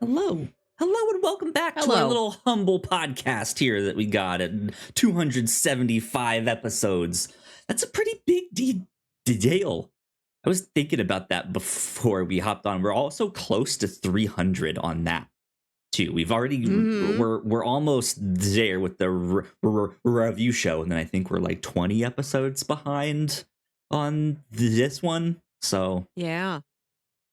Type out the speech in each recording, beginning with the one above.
Hello. Hello and welcome back to our little humble podcast here that we got at 275 episodes. That's a pretty big deal. I was thinking about that before we hopped on. We're also close to 300 on that too. We've already we're almost there with the review show, and then I think we're like 20 episodes behind on this one. So yeah,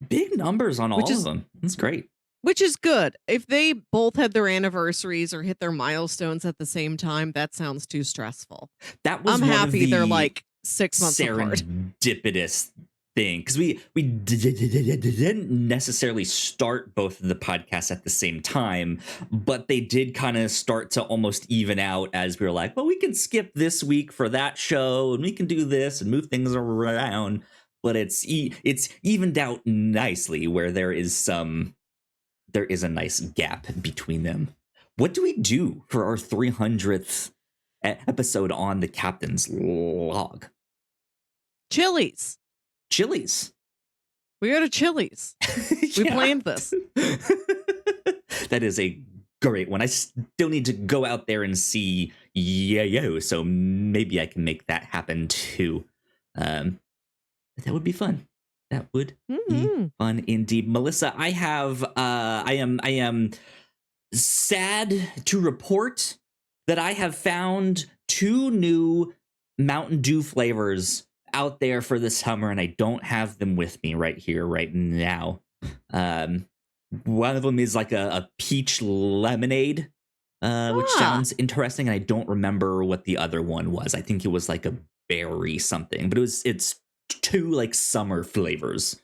big numbers on all of them. That's great. Which is good. If they both had their anniversaries or hit their milestones at the same time, that sounds too stressful. That was I'm happy they're like 6 months apart. Serendipitous thing, because we didn't necessarily start both of the podcasts at the same time, but they did kind of start to almost even out as we were like, well, we can skip this week for that show, and we can do this and move things around. But it's evened out nicely where there is a nice gap between them. What do we do for our 300th episode on the Captain's Log? Chili's. We go to Chili's. We planned this. That is a great one. I still need to go out there and see Yo, so maybe I can make that happen too. That would be fun. That would be fun indeed. Melissa, I am sad to report that I have found 2 new Mountain Dew flavors out there for the summer, and I don't have them with me right here, right now. One of them is like a peach lemonade, which sounds interesting, and I don't remember what the other one was. I think it was like a berry something, but it's 2 like summer flavors.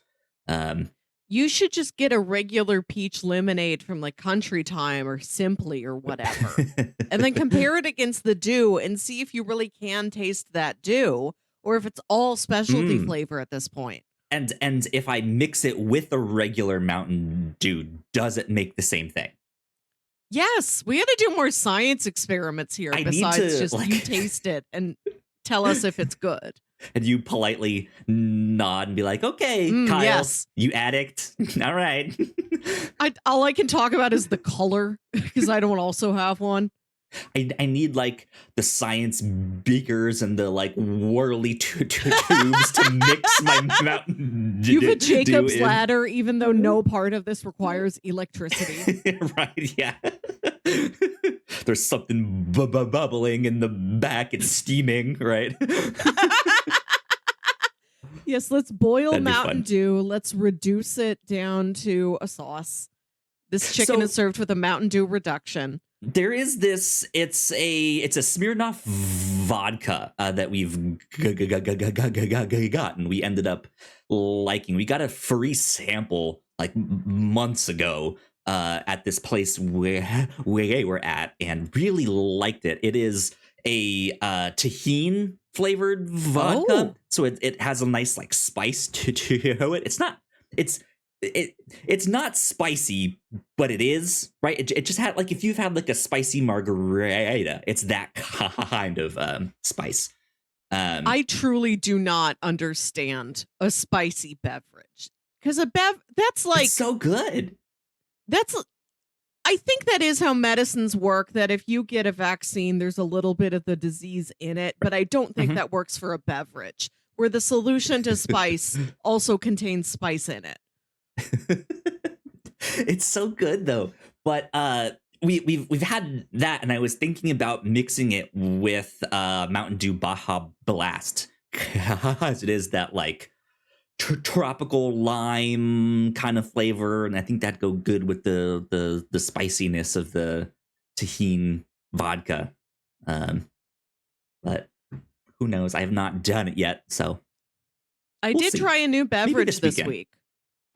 You should just get a regular peach lemonade from like Country Time or Simply or whatever, and then compare it against the Dew and see if you really can taste that Dew or if it's all specialty flavor at this point. And if I mix it with a regular Mountain Dew, does it make the same thing? Yes, we got to do more science experiments here besides just you taste it and tell us if it's good. And you politely nod and be like, okay, Kyle, yes. You addict. All right. All I can talk about is the color because I don't also have one. I need like the science beakers and the like whirly tubes to mix my Mountain Dew. You have a Jacob's ladder, even though no part of this requires electricity. Right, yeah. There's something bubbling in the back. It's steaming, right? Yes, let's boil Mountain Dew. Let's reduce it down to a sauce. This chicken is served with a Mountain Dew reduction. There is this. It's a Smirnoff vodka that we've gotten. We ended up liking. We got a free sample like months ago at this place where we're at, and really liked it. It is a tahini flavored vodka, so it has a nice like spice to it. It's not spicy, but it is, right? It just had like, if you've had like a spicy margarita, it's that kind of spice. I truly do not understand a spicy beverage because that's like it's so good. I think that is how medicines work, that if you get a vaccine, there's a little bit of the disease in it, but I don't think that works for a beverage where the solution to spice also contains spice in it. It's so good though. But we've had that, and I was thinking about mixing it with Mountain Dew Baja Blast, because it is that like tropical lime kind of flavor, and I think that'd go good with the spiciness of the tahini vodka. But who knows? I have not done it yet, so I did try a new beverage this week.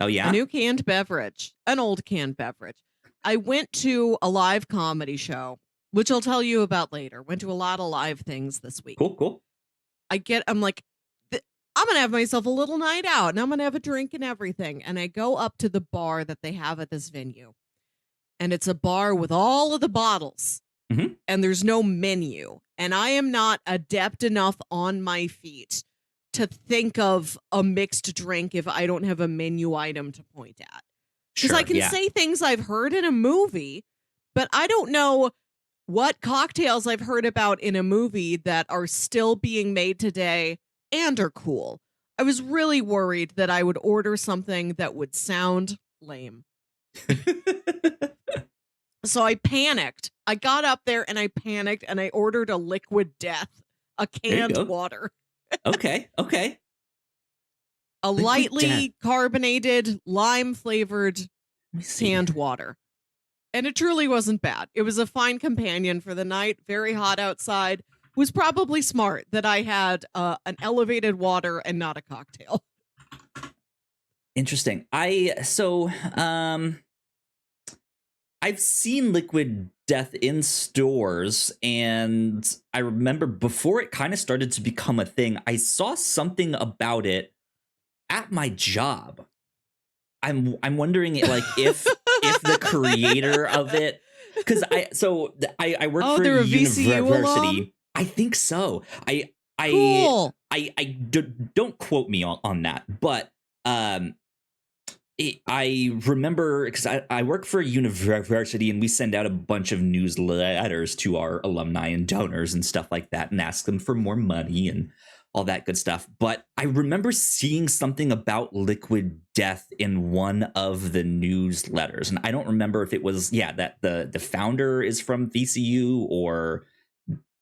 Oh yeah, a new canned beverage, an old canned beverage. I went to a live comedy show, which I'll tell you about later. Went to a lot of live things this week. Cool. I'm like, I'm going to have myself a little night out, and I'm going to have a drink and everything. And I go up to the bar that they have at this venue. And it's a bar with all of the bottles. And there's no menu. And I am not adept enough on my feet to think of a mixed drink if I don't have a menu item to point at. Because Sure. I can Yeah. say things I've heard in a movie, but I don't know what cocktails I've heard about in a movie that are still being made today and are cool. I was really worried that I would order something that would sound lame. So I panicked. I got up there and I panicked and I ordered a liquid death, a There you canned go. water, Okay. Okay. a Liquid lightly death. carbonated, lime flavored Let me see. canned water. And it truly wasn't bad. It was a fine companion for the night, very hot outside. It was probably smart that I had an elevated water and not a cocktail. Interesting. I've seen liquid death in stores, and I remember before it kind of started to become a thing, I saw something about it at my job. I'm wondering like if the creator of it, because I work for they're a a VCU university. alum? I think so. Cool. Don't quote me on that, but I remember because I work for a university and we send out a bunch of newsletters to our alumni and donors and stuff like that and ask them for more money and all that good stuff. But I remember seeing something about liquid death in one of the newsletters. And I don't remember if it was, that the founder is from VCU or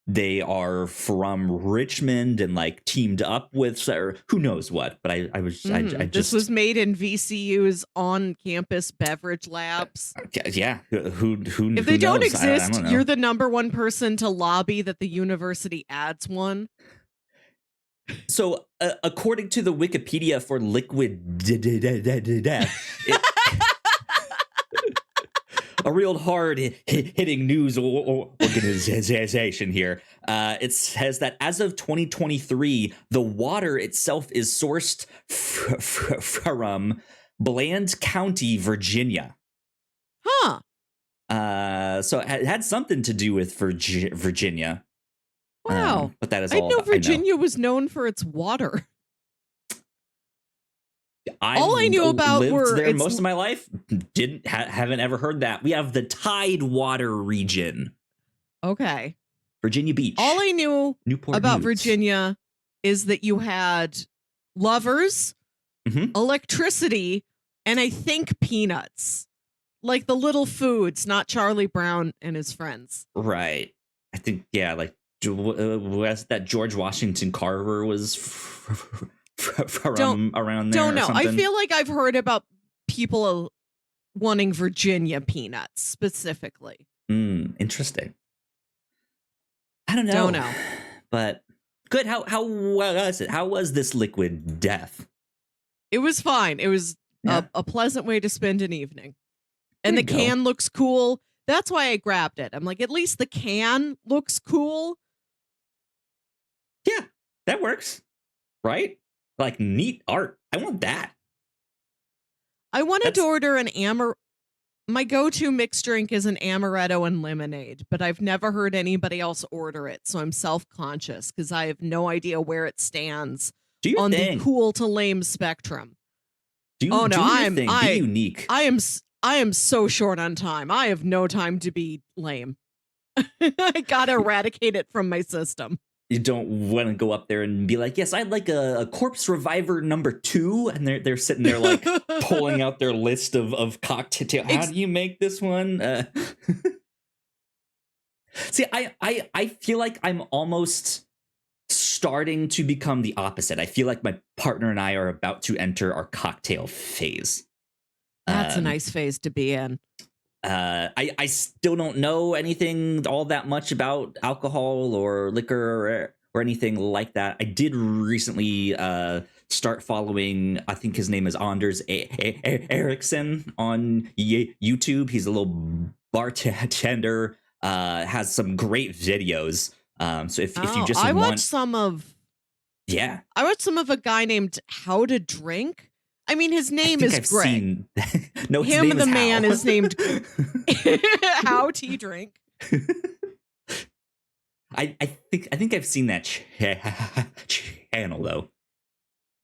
they are from Richmond and like teamed up with, or who knows what. But I just This was made in VCU's on-campus beverage labs. Yeah, who If they don't knows? I exist, don't know. you're the number one person to lobby that the university adds one. So, according to the Wikipedia for liquid death, a real hard hitting news organization here. It says that as of 2023, the water itself is sourced from Bland County, Virginia. Huh. So it had something to do with Virginia. Wow. But that is I all know I know. Virginia was known for its water. All I knew about lived were there most of my life. Haven't ever heard that. We have the Tidewater region. Okay. Virginia Beach. All I knew Newport about News. Virginia is that you had lovers, electricity, and I think peanuts. Like the little foods, not Charlie Brown and his friends. Right. I think, like that George Washington Carver was from around there. Don't know. Or something. I feel like I've heard about people wanting Virginia peanuts specifically. Interesting. I don't know. Don't know. But good. How was it? How was this liquid death? It was fine. It was a pleasant way to spend an evening. And the There you go. can looks cool. That's why I grabbed it. I'm like, at least the can looks cool. Yeah, that works. Right? Like neat art. I want that. I wanted to order my go-to mixed drink is an amaretto and lemonade, but I've never heard anybody else order it, so I'm self-conscious because I have no idea where it stands on the cool to lame spectrum. Be unique. I am so short on time. I have no time to be lame. I gotta eradicate it from my system. You don't want to go up there and be like, yes, I'd like a corpse reviver number 2. And they're sitting there like pulling out their list of cocktail. How do you make this one? See, I feel like I'm almost starting to become the opposite. I feel like my partner and I are about to enter our cocktail phase. That's a nice phase to be in. I still don't know anything all that much about alcohol or liquor or anything like that. I did recently start following, I think his name is Anders Ericsson on YouTube. He's a little bartender, has some great videos. So if you just I watched some of a guy named How to Drink. I mean, his name is Greg. No, his him name the is man Hal. is named How to Drink. I think I've seen that channel though.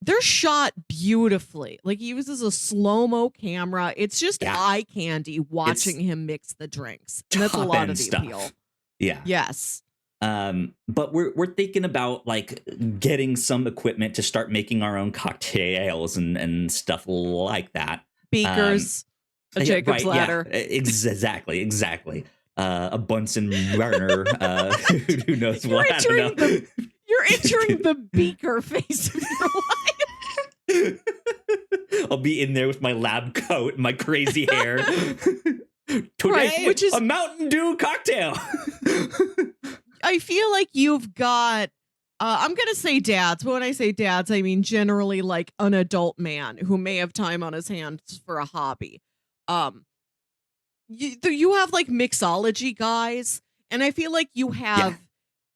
they're shot beautifully. Like, he uses a slow-mo camera. It's just Yeah. eye candy watching It's him mix the drinks. And that's a lot top-end of the stuff. appeal. Yeah. Yes. But we're thinking about like getting some equipment to start making our own cocktails and stuff like that. Beakers, a Jacob's ladder. Yeah, exactly. A Bunsen burner. Who knows what? I don't know. You're entering the beaker phase of your life. I'll be in there with my lab coat and my crazy hair. Today, which is a Mountain Dew cocktail. I feel like you've got, I'm going to say dads, but when I say dads, I mean generally like an adult man who may have time on his hands for a hobby. You have like mixology guys, and I feel like you have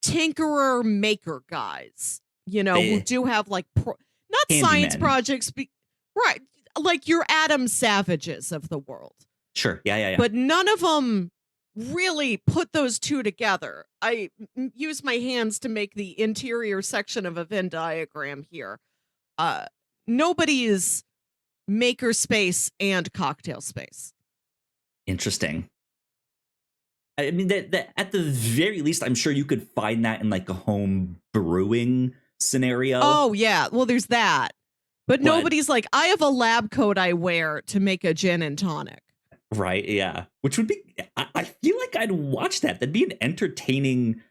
tinkerer maker guys, who do have like, not science projects, right? Like your Adam Savages of the world. Sure. Yeah. But none of them really put those two together. I use my hands to make the interior section of a Venn diagram here. Nobody is maker space and cocktail space. Interesting. I mean, that at the very least, I'm sure you could find that in like a home brewing scenario. Oh, yeah. Well, there's that. But nobody's like, I have a lab coat I wear to make a gin and tonic. Right, yeah. Which would be, I feel like I'd watch that. That'd be an entertaining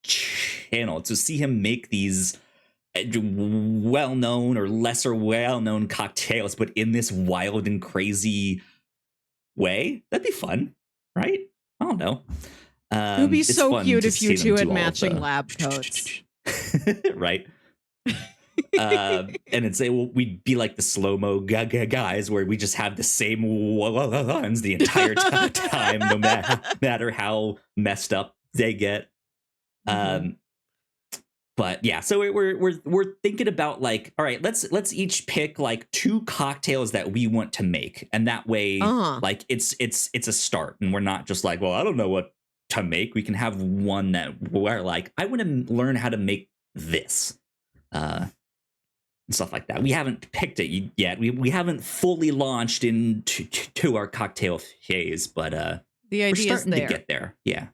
channel to see him make these well-known or lesser well-known cocktails, but in this wild and crazy way. That'd be fun, right? I don't know. It would be so cute if you two had matching lab coats. Right? And we'd be like the slow-mo guys where we just have the same ones the entire time, no matter how messed up they get. But yeah, so we're thinking about like, all right, let's each pick like 2 cocktails that we want to make, and that way, like it's a start, and we're not just like, well, I don't know what to make. We can have one that we're like, I want to learn how to make this. And stuff like that. We haven't picked it yet. We haven't fully launched into our cocktail phase, but the idea we're starting is there. To get there. Yeah,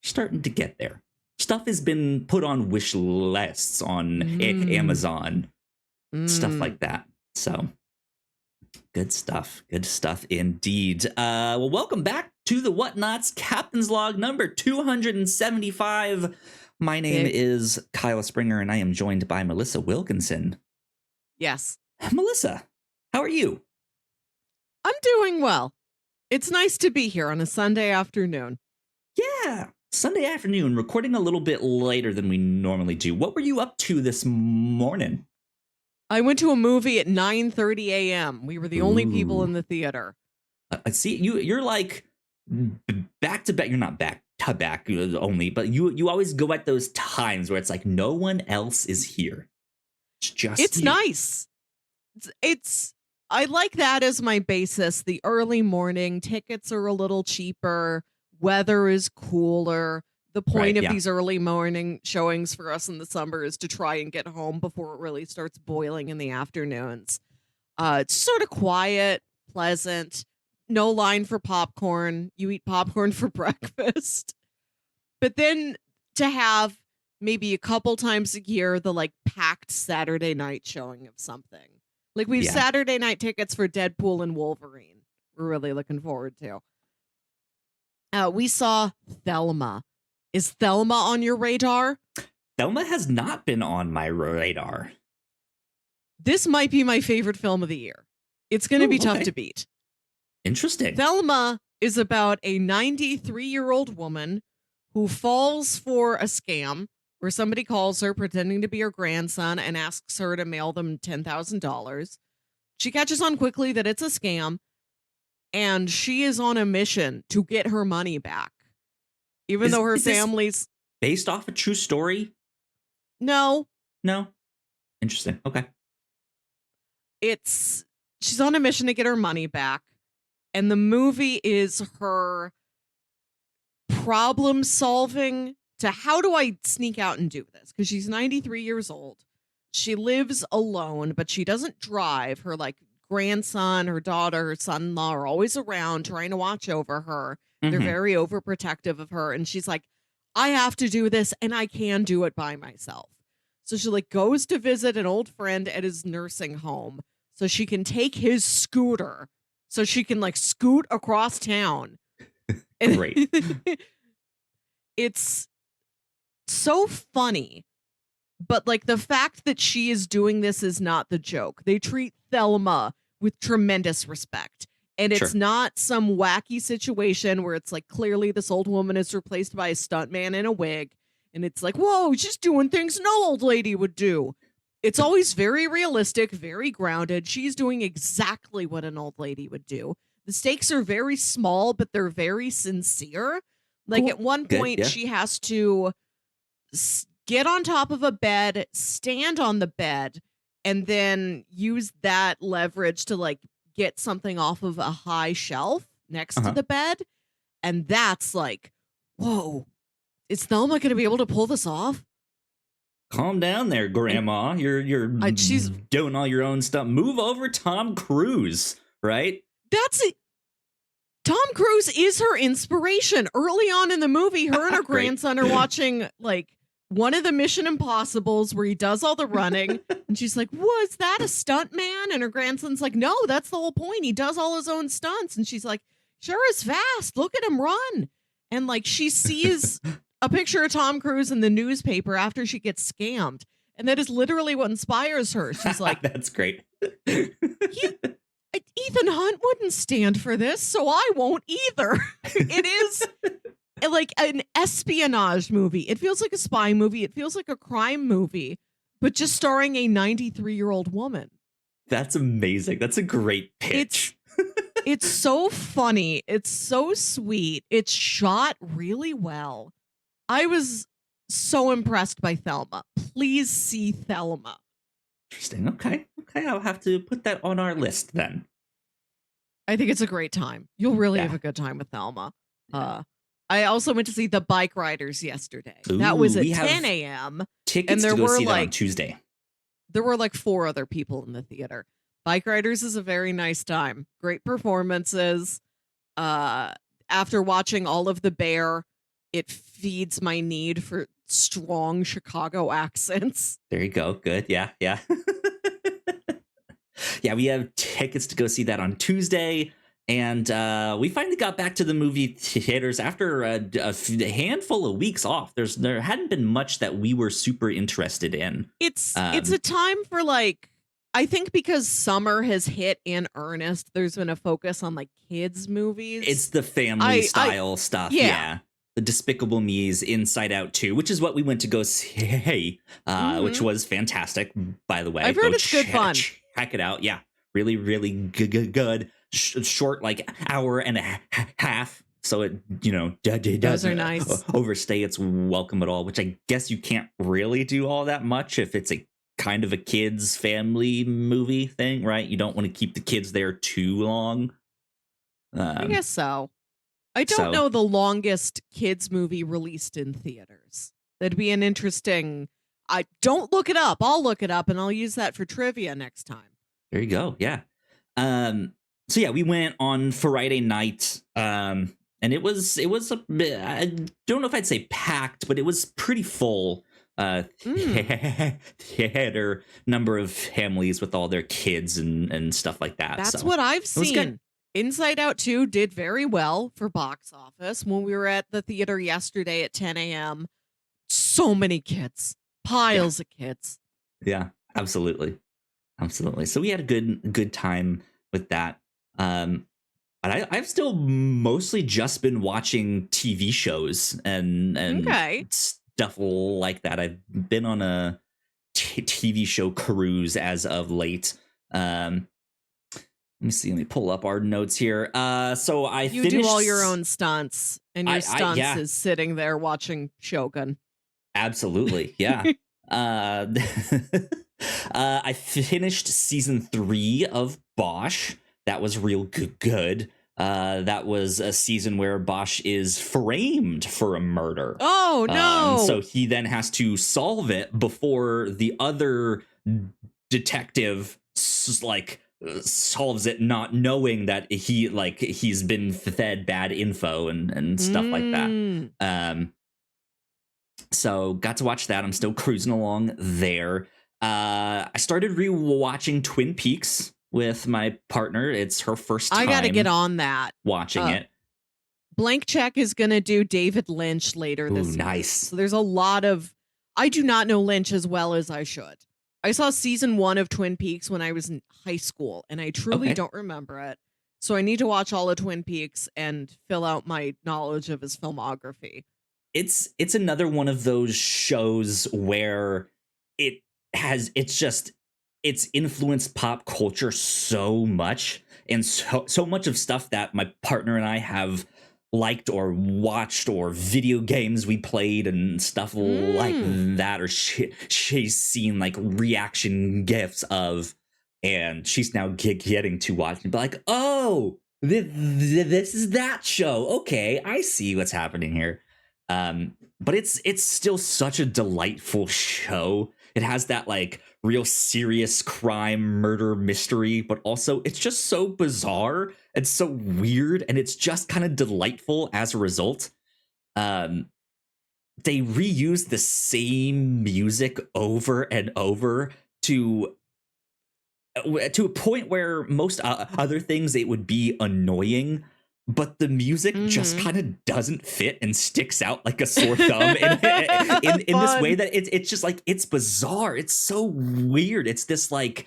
starting to get there. Stuff has been put on wish lists on Amazon, stuff like that. So good stuff. Good stuff indeed. Well, welcome back to the Whatnauts Captain's Log number 275. My name is Kyle Springer, and I am joined by Melissa Wilkinson. Yes. Melissa, how are you? I'm doing well. It's nice to be here on a Sunday afternoon. Yeah, Sunday afternoon, recording a little bit later than we normally do. What were you up to this morning? I went to a movie at 9:30 a.m. We were the only people in the theater. I see you're like back to back. You're not back to back only, but you always go at those times where it's like no one else is here. It's you. Nice. I like that as my basis. The early morning tickets are a little cheaper. Weather is cooler. The point of these early morning showings for us in the summer is to try and get home before it really starts boiling in the afternoons. It's sort of quiet, pleasant. No line for popcorn. You eat popcorn for breakfast. But then to have maybe a couple times a year, the like packed Saturday night showing of something. Like we have Saturday night tickets for Deadpool and Wolverine. We're really looking forward to. We saw Thelma. Is Thelma on your radar? Thelma has not been on my radar. This might be my favorite film of the year. It's going to be tough to beat. Interesting. Thelma is about a 93-year-old woman who falls for a scam where somebody calls her pretending to be her grandson and asks her to mail them $10,000. She catches on quickly that it's a scam, and she is on a mission to get her money back. Even though her family's... based off a true story? No. Interesting. Okay. She's on a mission to get her money back, and the movie is her problem solving to how do I sneak out and do this? Because she's 93 years old. she lives alone, but she doesn't drive. Her like grandson, her daughter, her son-in-law are always around trying to watch over her. They're Hmm. very overprotective of her. And she's like, I have to do this and I can do it by myself. So she like goes to visit an old friend at his nursing home so she can take his scooter so she can like scoot across town. And Great. it's so funny. But like the fact that she is doing this is not the joke. They treat Thelma with tremendous respect. And it's Sure. not some wacky situation where it's like clearly this old woman is replaced by a stuntman in a wig. And it's like, whoa, she's doing things no old lady would do. It's always very realistic, very grounded. She's doing exactly what an old lady would do. The stakes are very small, but they're very sincere. Like Cool. at one Good, point, yeah. she has to get on top of a bed, stand on the bed, and then use that leverage to like get something off of a high shelf next to Uh-huh. the bed. And that's like, whoa, is Thelma going to be able to pull this off? Calm down there, Grandma. You're she's doing all your own stuff. Move over, Tom Cruise. Right? that's it. Tom Cruise is her inspiration. Early on in the movie, her and her Great. grandson are watching like one of the Mission Impossibles where he does all the running. And she's like, was that a stunt man? And her grandson's like, no, that's the whole point. He does all his own stunts. And she's like, sure is fast. Look at him run. And like she sees a picture of Tom Cruise in the newspaper after she gets scammed. And that is literally what inspires her. She's like, That's great. Ethan Hunt wouldn't stand for this, so I won't either. It is like an espionage movie. It feels like a spy movie. It feels like a crime movie, but just starring a 93-year-old woman. That's amazing. That's a great pitch. It's so funny. It's so sweet. It's shot really well. I was so impressed by Thelma. Please see Thelma. Interesting. Okay. I'll have to put that on our list then. I think it's a great time. You'll really Yeah. have a good time with Thelma. I also went to see The Bike Riders yesterday. Ooh, that was at we have 10 a.m. Tickets And there to go were, see that on like- Tuesday. There were like 4 other people in the theater. Bike Riders is a very nice time. Great performances. After watching all of The Bear, it feeds my need for strong Chicago accents. There you go. Good. Yeah. Yeah, we have tickets to go see that on Tuesday. And we finally got back to the movie theaters after a handful of weeks off. There hadn't been much that we were super interested in. It's a time for like, I think because summer has hit in earnest, there's been a focus on like kids movies. It's the family style stuff. yeah. Yeah. The Despicable Me's, Inside Out 2, which is what we went to go see, which was fantastic, by the way. I've heard it's good fun. Check it out. Yeah. Really, really good. Short, like hour and a half. So it, doesn't are nice. overstay its welcome at all, which I guess you can't really do all that much if it's a kind of a kids family movie thing, right? You don't want to keep the kids there too long. I guess so. I don't know the longest kids movie released in theaters. That'd be an interesting. I don't look it up. I'll look it up and I'll use that for trivia next time. There you go. Yeah. So yeah, we went on Friday night, and it was a bit, I don't know if I'd say packed, but it was pretty full. Theater, number of families with all their kids and stuff like that. That's so what I've was seen. good. Inside Out 2 did very well for box office. When we were at the theater yesterday at 10 a.m., so many kids, piles of kids. Yeah, absolutely. So we had a good time with that. But I've still mostly just been watching TV shows and Okay. stuff like that. I've been on a TV show cruise as of late. Let me see. Let me pull up our notes here. So I You finished do all your own stunts, and your stunts yeah. is sitting there watching Shogun. Absolutely, yeah. I finished season 3 of Bosch. That was real good. That was a season where Bosch is framed for a murder. Oh no! So he then has to solve it before the other detective solves it, not knowing that he's been fed bad info and stuff like that. So got to watch that. I'm still cruising along there. I started rewatching Twin Peaks with my partner. It's her first time. I got to get on that. Watching it. Blank Check is going to do David Lynch later this season. Nice. So there's a lot of... I do not know Lynch as well as I should. I saw season 1 of Twin Peaks when I was in high school, and I truly don't remember it. So I need to watch all of Twin Peaks and fill out my knowledge of his filmography. It's another one of those shows where it's influenced pop culture so much, and so much of stuff that my partner and I have liked or watched, or video games we played and stuff like that, or she's seen like reaction gifs of, and she's now getting to watch and be like, oh, this is that show. Okay, I see what's happening here. But it's still such a delightful show. It has that like real serious crime murder mystery, but also it's just so bizarre and so weird, and it's just kind of delightful as a result. They reuse the same music over and over to a point where most other things it would be annoying, but the music just kind of doesn't fit and sticks out like a sore thumb in this way that it's just like, it's bizarre. It's so weird. It's this like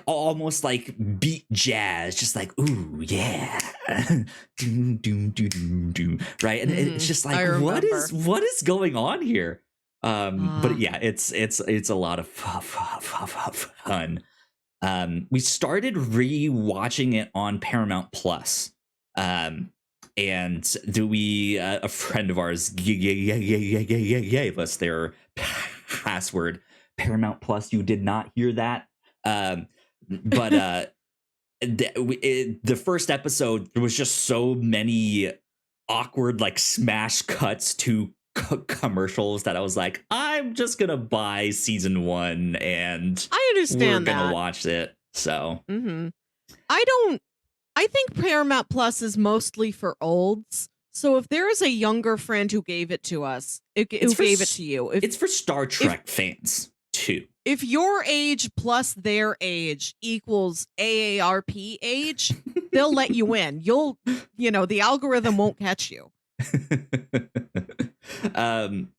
almost like beat jazz, just like, ooh, yeah. Doom, doom, doom, doom, doom. Right. And it's just like, what is going on here? But yeah, it's a lot of fun. We started re-watching it on Paramount Plus. And a friend of ours gave us their password. Paramount Plus, you did not hear that. But the first episode, there was just so many awkward like smash cuts to commercials that I was like, I'm just gonna buy season 1 and I understand we're gonna watch it. So I think Paramount Plus is mostly for olds. So if there is a younger friend who gave it to us, who gave it to you, it's for Star Trek fans too. If your age plus their age equals AARP age, they'll let you in. The algorithm won't catch you.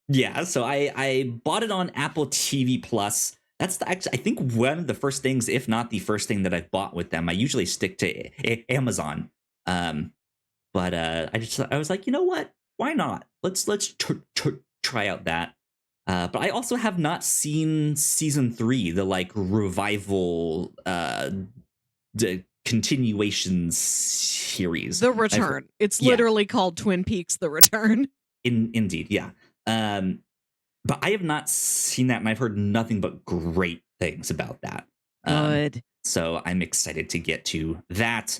Yeah, so I bought it on Apple TV Plus. That's I think one of the first things, if not the first thing that I bought with them. I usually stick to Amazon. But I was like, you know what? Why not? Let's try out that. But I also have not seen season 3, the like revival, the continuation series. The Return. It's literally called Twin Peaks: The Return. Indeed, yeah. But I have not seen that, and I've heard nothing but great things about that. Good. So I'm excited to get to that.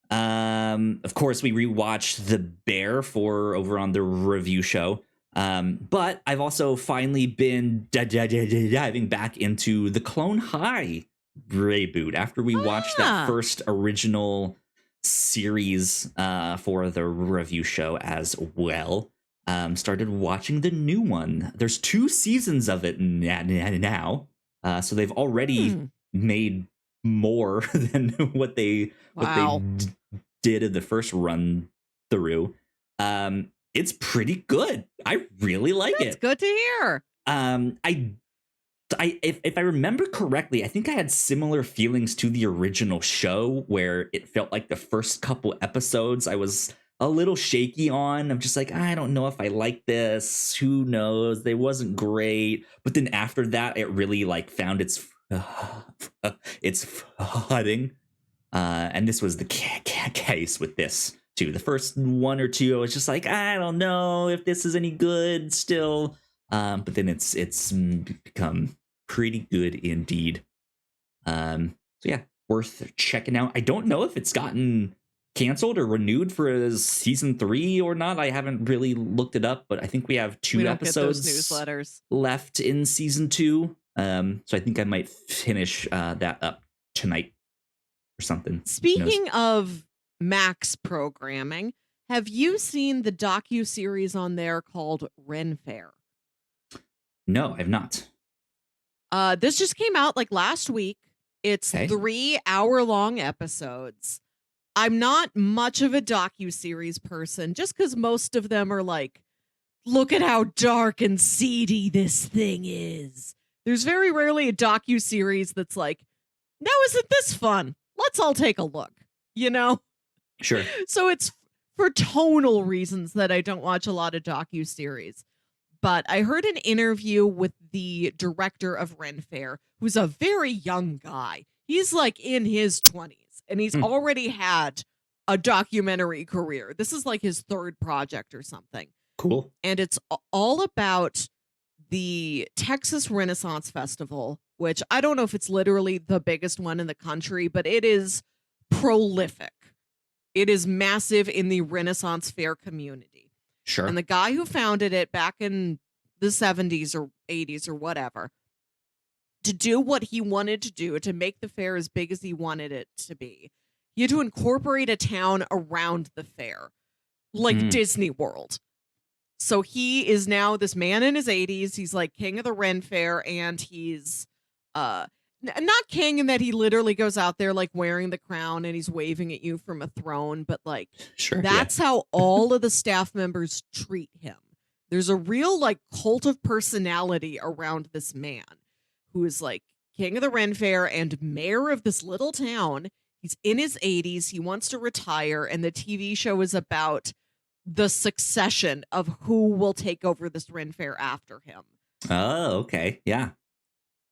Of course, we rewatched The Bear over on the review show. But I've also finally been diving back into the Clone High reboot after we watched that first original series for the review show as well. Started watching the new one. There's 2 seasons of it now. So they've already made more than what they did in the first run through. It's pretty good. I really like it. It's good to hear. If I remember correctly, I think I had similar feelings to the original show, where it felt like the first couple episodes I was a little shaky on. I'm just like, I don't know if I like this. Who knows? They wasn't great. But then after that, it really like found its footing. And this was the case with this too. The first 1 or 2, I was just like, I don't know if this is any good still. But then it's become pretty good indeed. So yeah, worth checking out. I don't know if it's gotten canceled or renewed for season 3 or not. I haven't really looked it up, but I think we have 2 episodes newsletters left in season 2. So I think I might finish that up tonight or something. Who knows? Speaking of Max programming, have you seen the docuseries on there called Ren Fair? No, I've not. This just came out like last week. It's Okay. 3-hour-long episodes. I'm not much of a docuseries person, just because most of them are like, look at how dark and seedy this thing is. There's very rarely a docuseries that's like, now isn't this fun? Let's all take a look, you know? Sure. So it's for tonal reasons that I don't watch a lot of docuseries. But I heard an interview with the director of Ren Fair, who's a very young guy. He's like in his 20s, and he's already had a documentary career. This is like his third project or something. Cool. And it's all about the Texas Renaissance Festival, which I don't know if it's literally the biggest one in the country, but it is prolific. It is massive in the Renaissance Fair community. Sure. And the guy who founded it back in the 70s or 80s or whatever, to do what he wanted to do, to make the fair as big as he wanted it to be, he had to incorporate a town around the fair, like Disney World. So he is now this man in his 80s. He's like king of the Ren Fair, and he's not king in that he literally goes out there like wearing the crown and he's waving at you from a throne, but like that's how all of the staff members treat him. There's a real like cult of personality around this man who is like king of the Ren Fair and mayor of this little town. He's in his 80s. He wants to retire, and the TV show is about the succession of who will take over this Ren Fair after him. Oh, okay. Yeah.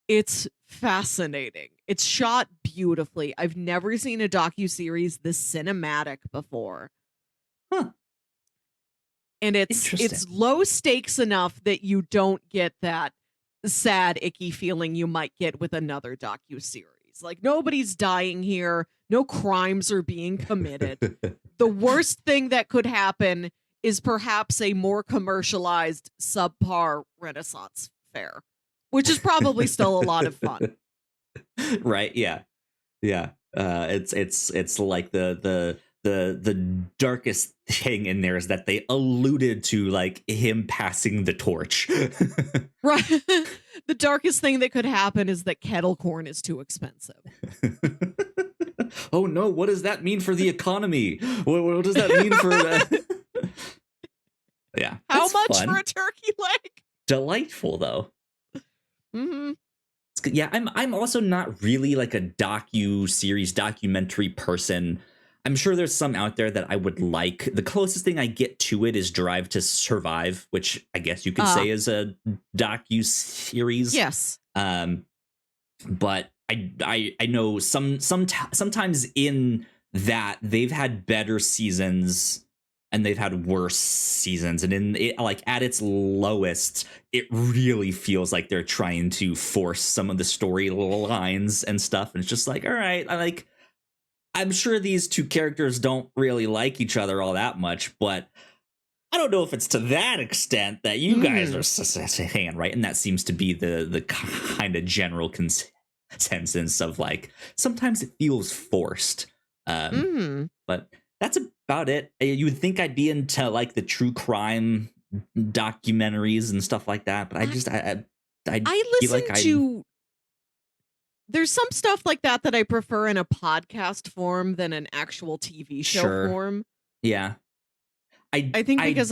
It's fascinating. It's shot beautifully. I've never seen a docuseries this cinematic before. Huh. And it's low stakes enough that you don't get that sad, icky feeling you might get with another docuseries. Like, nobody's dying here. No crimes are being committed. The worst thing that could happen is perhaps a more commercialized, subpar Renaissance fair, which is probably still a lot of fun. Right. Yeah. Yeah. It's like the darkest thing in there is that they alluded to like him passing the torch. Right. The darkest thing that could happen is that kettle corn is too expensive. Oh no, what does that mean for the economy? What does that mean for Yeah. How much fun for a turkey leg? Delightful though. Mm-hmm. Yeah, I'm also not really like a docuseries documentary person. I'm sure there's some out there that I would like. The closest thing I get to it is Drive to Survive, which I guess you could say is a docuseries. Yes. But I know sometimes in that they've had better seasons and they've had worse seasons, and in it, like at its lowest, it really feels like they're trying to force some of the storylines and stuff, and it's just like, all right, I'm sure these two characters don't really like each other all that much, but I don't know if it's to that extent that you guys are saying, right? And that seems to be the kind of general consensus of like, sometimes it feels forced. But that's about it. You would think I'd be into like the true crime documentaries and stuff like that, but I listen to. There's some stuff like that I prefer in a podcast form than an actual TV show form. Yeah. I think because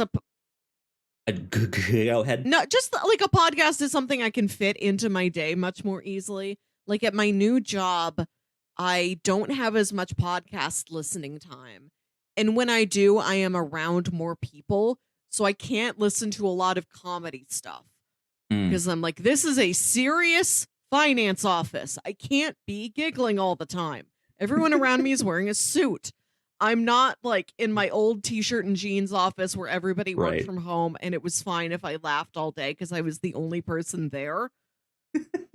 go ahead. No, just like a podcast is something I can fit into my day much more easily. Like at my new job, I don't have as much podcast listening time. And when I do, I am around more people. So I can't listen to a lot of comedy stuff because I'm like, this is a serious finance office. I can't be giggling all the time. Everyone around me is wearing a suit. I'm not like in my old t-shirt and jeans office where everybody worked from home and it was fine if I laughed all day because I was the only person there.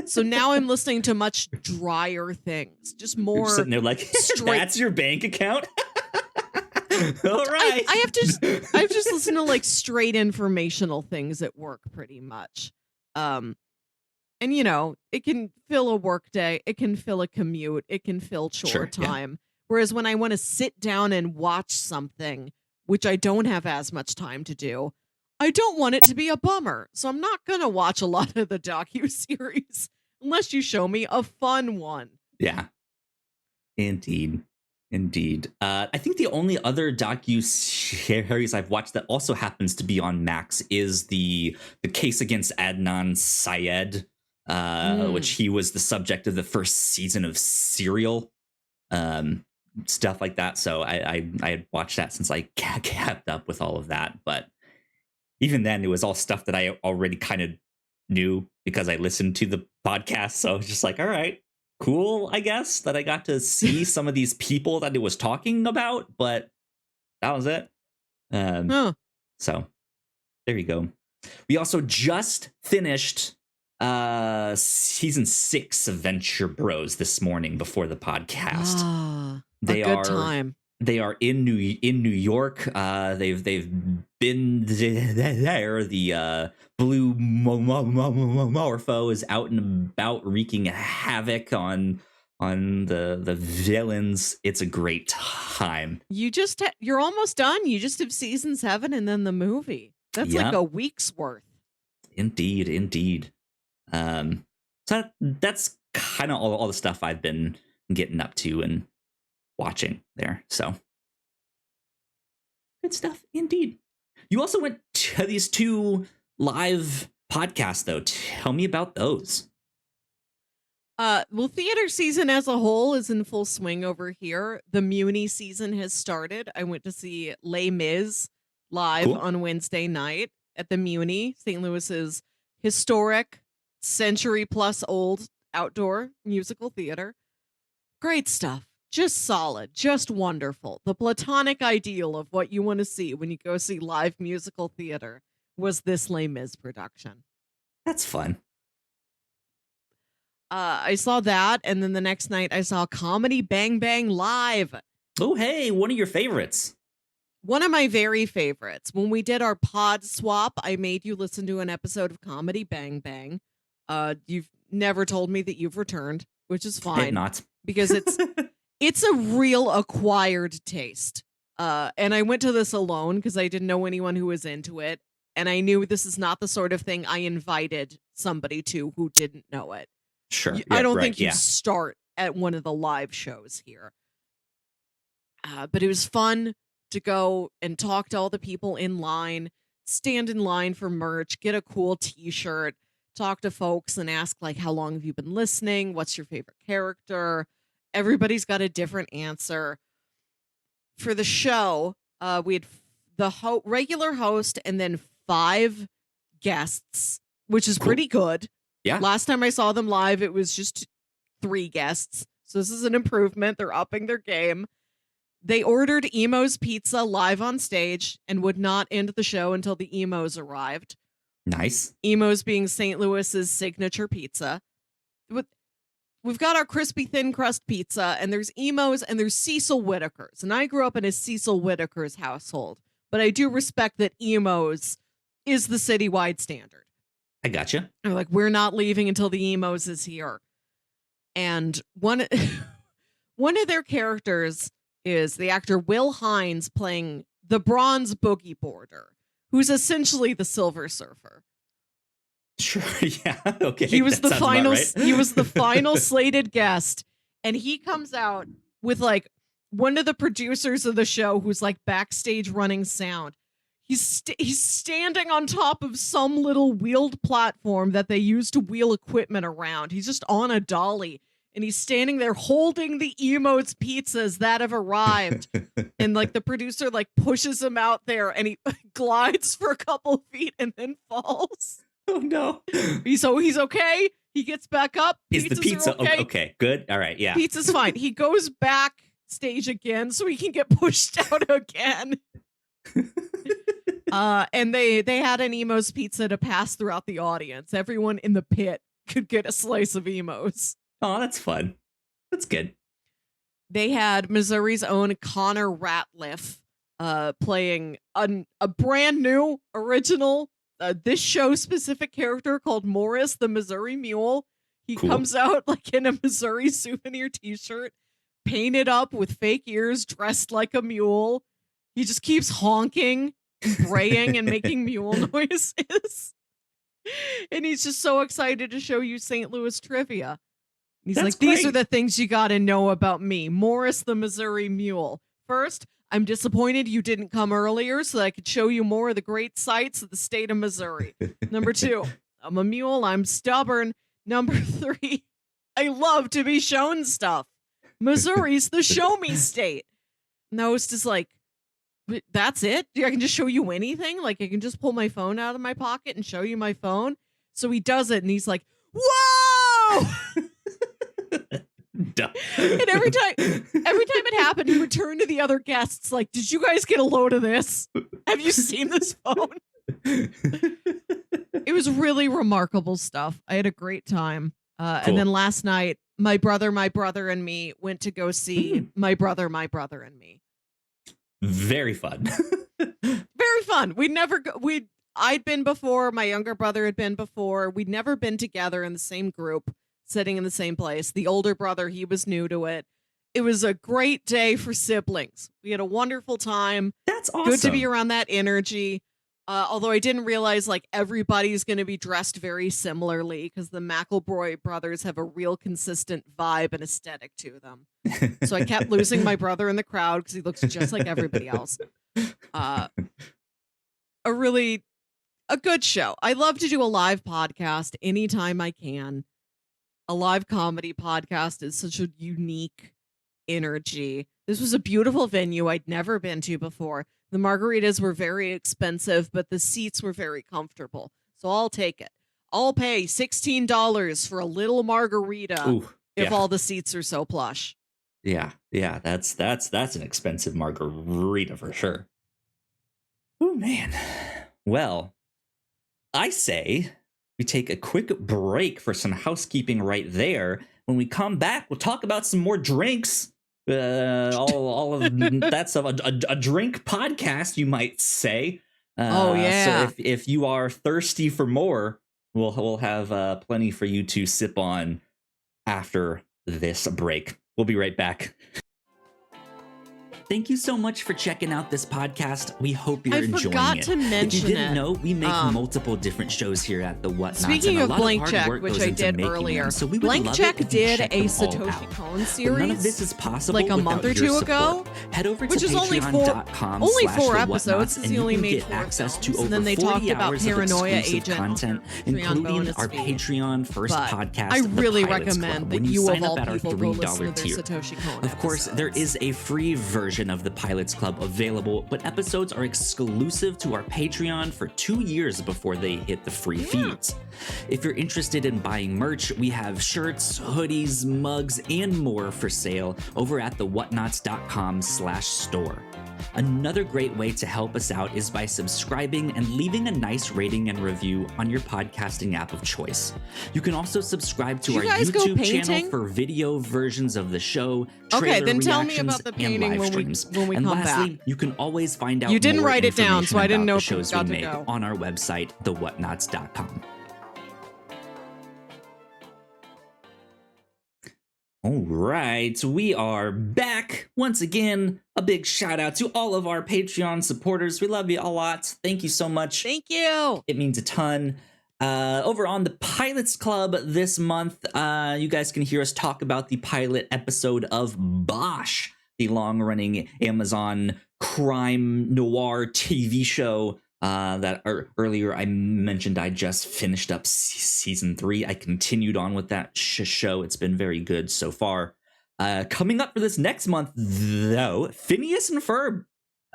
So now I'm listening to much drier things, just more. You're sitting there like, that's your bank account. All right. I have just listened to like straight informational things at work pretty much. And And, it can fill a work day. It can fill a commute. It can fill chore Sure, yeah. time. Whereas when I want to sit down and watch something, which I don't have as much time to do, I don't want it to be a bummer. So I'm not going to watch a lot of the docuseries unless you show me a fun one. Yeah. Indeed. I think the only other docu-series I've watched that also happens to be on Max is the case against Adnan Syed, which he was the subject of the first season of Serial, stuff like that. So I had watched that since I kept up with all of that. But even then, it was all stuff that I already kind of knew because I listened to the podcast. So I was just like, all right. Cool, I guess, that I got to see some of these people that it was talking about, but that was it. So there you go. We also just finished season 6 of Venture Bros this morning before the podcast. Time. They are in New York. They've been there. The blue morpho is out and about wreaking havoc on the villains. It's a great time. You're almost done. You just have season 7 and then the movie. That's like a week's worth. Indeed. So that's kind of all the stuff I've been getting up to and watching there. So good stuff indeed. You also went to these 2 live podcasts though. Tell me about those. Well, theater season as a whole is in full swing over here. The Muni season has started. I went to see Les Mis live on Wednesday night at the Muni, St. Louis's historic, century-plus old outdoor musical theater. Great stuff. Just solid. Just wonderful. The platonic ideal of what you want to see when you go see live musical theater was this Les Mis production. That's fun. I saw that, and then the next night I saw Comedy Bang Bang Live. Oh, hey, one of your favorites. One of my very favorites. When we did our pod swap, I made you listen to an episode of Comedy Bang Bang. You've never told me that you've returned, which is fine. I have not. Because it's a real acquired taste. And I went to this alone because I didn't know anyone who was into it. And I knew this is not the sort of thing I invited somebody to who didn't know it. Sure. I don't think you start at one of the live shows here. But it was fun to go and talk to all the people in line, stand in line for merch, get a cool t-shirt, talk to folks and ask, like, how long have you been listening? What's your favorite character? Everybody's got a different answer. For the show, we had the regular host and then 5 guests, which is pretty good. Yeah. Last time I saw them live, it was just 3 guests. So this is an improvement. They're upping their game. They ordered Emo's Pizza live on stage and would not end the show until the Emo's arrived. Nice. Emo's being St. Louis's signature pizza. We've got our crispy thin crust pizza, and there's Emo's and there's Cecil Whitaker's. And I grew up in a Cecil Whitaker's household, but I do respect that Emo's is the citywide standard. I gotcha. They're like, we're not leaving until the Emo's is here. And one of their characters is the actor Will Hines playing the bronze boogie boarder, who's essentially the Silver Surfer. Sure, yeah, okay. He was the final. Right. He was the final slated guest, and he comes out with like one of the producers of the show, who's like backstage running sound. He's standing on top of some little wheeled platform that they use to wheel equipment around. He's just on a dolly, and he's standing there holding the Emo's pizzas that have arrived. And like the producer like pushes him out there, and he glides for a couple feet and then falls. Oh no. He's okay. He gets back up. Is the pizza okay? Okay, good. All right, yeah. Pizza's fine. He goes backstage again so he can get pushed out again. And they had an Emo's pizza to pass throughout the audience. Everyone in the pit could get a slice of Emo's. Oh, that's fun. That's good. They had Missouri's own Connor Ratliff playing a brand new original this show specific character called Morris the Missouri Mule. He Cool. comes out like in a Missouri souvenir t-shirt, painted up with fake ears, dressed like a mule. He just keeps honking and braying and making mule noises. And he's just so excited to show you St. Louis trivia. He's That's like, these great. are the things you got to know about me, Morris the Missouri Mule. First, I'm disappointed you didn't come earlier so that I could show you more of the great sights of the state of Missouri. Number 2, I'm a mule. I'm stubborn. Number 3, I love to be shown stuff. Missouri's the show me state. And the host is like, that's it? I can just show you anything? Like, I can just pull my phone out of my pocket and show you my phone? So he does it, and he's like, whoa! And every time it happened, he would turn to the other guests like, did you guys get a load of this? Have you seen this phone? It was really remarkable stuff. I had a great time. Cool. And then last night, my brother, and me went to go see My Brother, and Me. Very fun. Very fun. I'd been before. My younger brother had been before. We'd never been together in the same group, sitting in the same place. The older brother, he was new to it. It was a great day for siblings. We had a wonderful time. That's awesome. Good to be around that energy. Although I didn't realize like everybody's going to be dressed very similarly because the McElroy brothers have a real consistent vibe and aesthetic to them. So I kept losing my brother in the crowd because he looks just like everybody else. A good show. I love to do a live podcast anytime I can. A live comedy podcast is such a unique energy. This was a beautiful venue I'd never been to before. The margaritas were very expensive, but the seats were very comfortable. So I'll take it. I'll pay $16 for a little margarita. Ooh, if yeah. all the seats are so plush. Yeah, that's an expensive margarita for sure. Oh man. Well, I say we take a quick break for some housekeeping right there. When we come back, we'll talk about some more drinks. All of that stuff. A drink podcast, you might say. Oh yeah. So if you are thirsty for more, we'll have plenty for you to sip on after this break. We'll be right back. Thank you so much for checking out this podcast. We hope you're enjoying it. I forgot to mention if you didn't it. know, we make multiple different shows here at the Whatnauts. Speaking of Blank Check, which I did earlier, so we Blank Check did a Satoshi Kon series. None of this is possible like a month or two ago. Head over to which is only 4 episodes because he only made 4 access to films, over and then they talked about Paranoia Agent content, including our Patreon first podcast. I really recommend recommend that you of all people go listen to their Satoshi Kon. Of course, there is a free version of the Pilots Club available, but episodes are exclusive to our Patreon for 2 years before they hit the free feeds. If you're interested in buying merch, we have shirts, hoodies, mugs, and more for sale over at the whatnauts.com/store. Another great way to help us out is by subscribing and leaving a nice rating and review on your podcasting app of choice. You can also subscribe to our YouTube channel for video versions of the show, trailer then tell me reactions, about the and painting live when streams. we and come lastly, back. you can always find out You didn't more write it down, so I didn't know if information we about got the to shows we go. make on our website, thewhatnauts.com. All right, we are back once again. A big shout out to all of our Patreon supporters. We love you a lot. Thank you so much. Thank you. It means a ton. Over on the Pilots Club this month, you guys can hear us talk about the pilot episode of Bosch, the long-running Amazon crime noir TV show that earlier I mentioned. I just finished up season 3. I continued on with that show. It's been very good so far. Coming up for this next month, though, Phineas and Ferb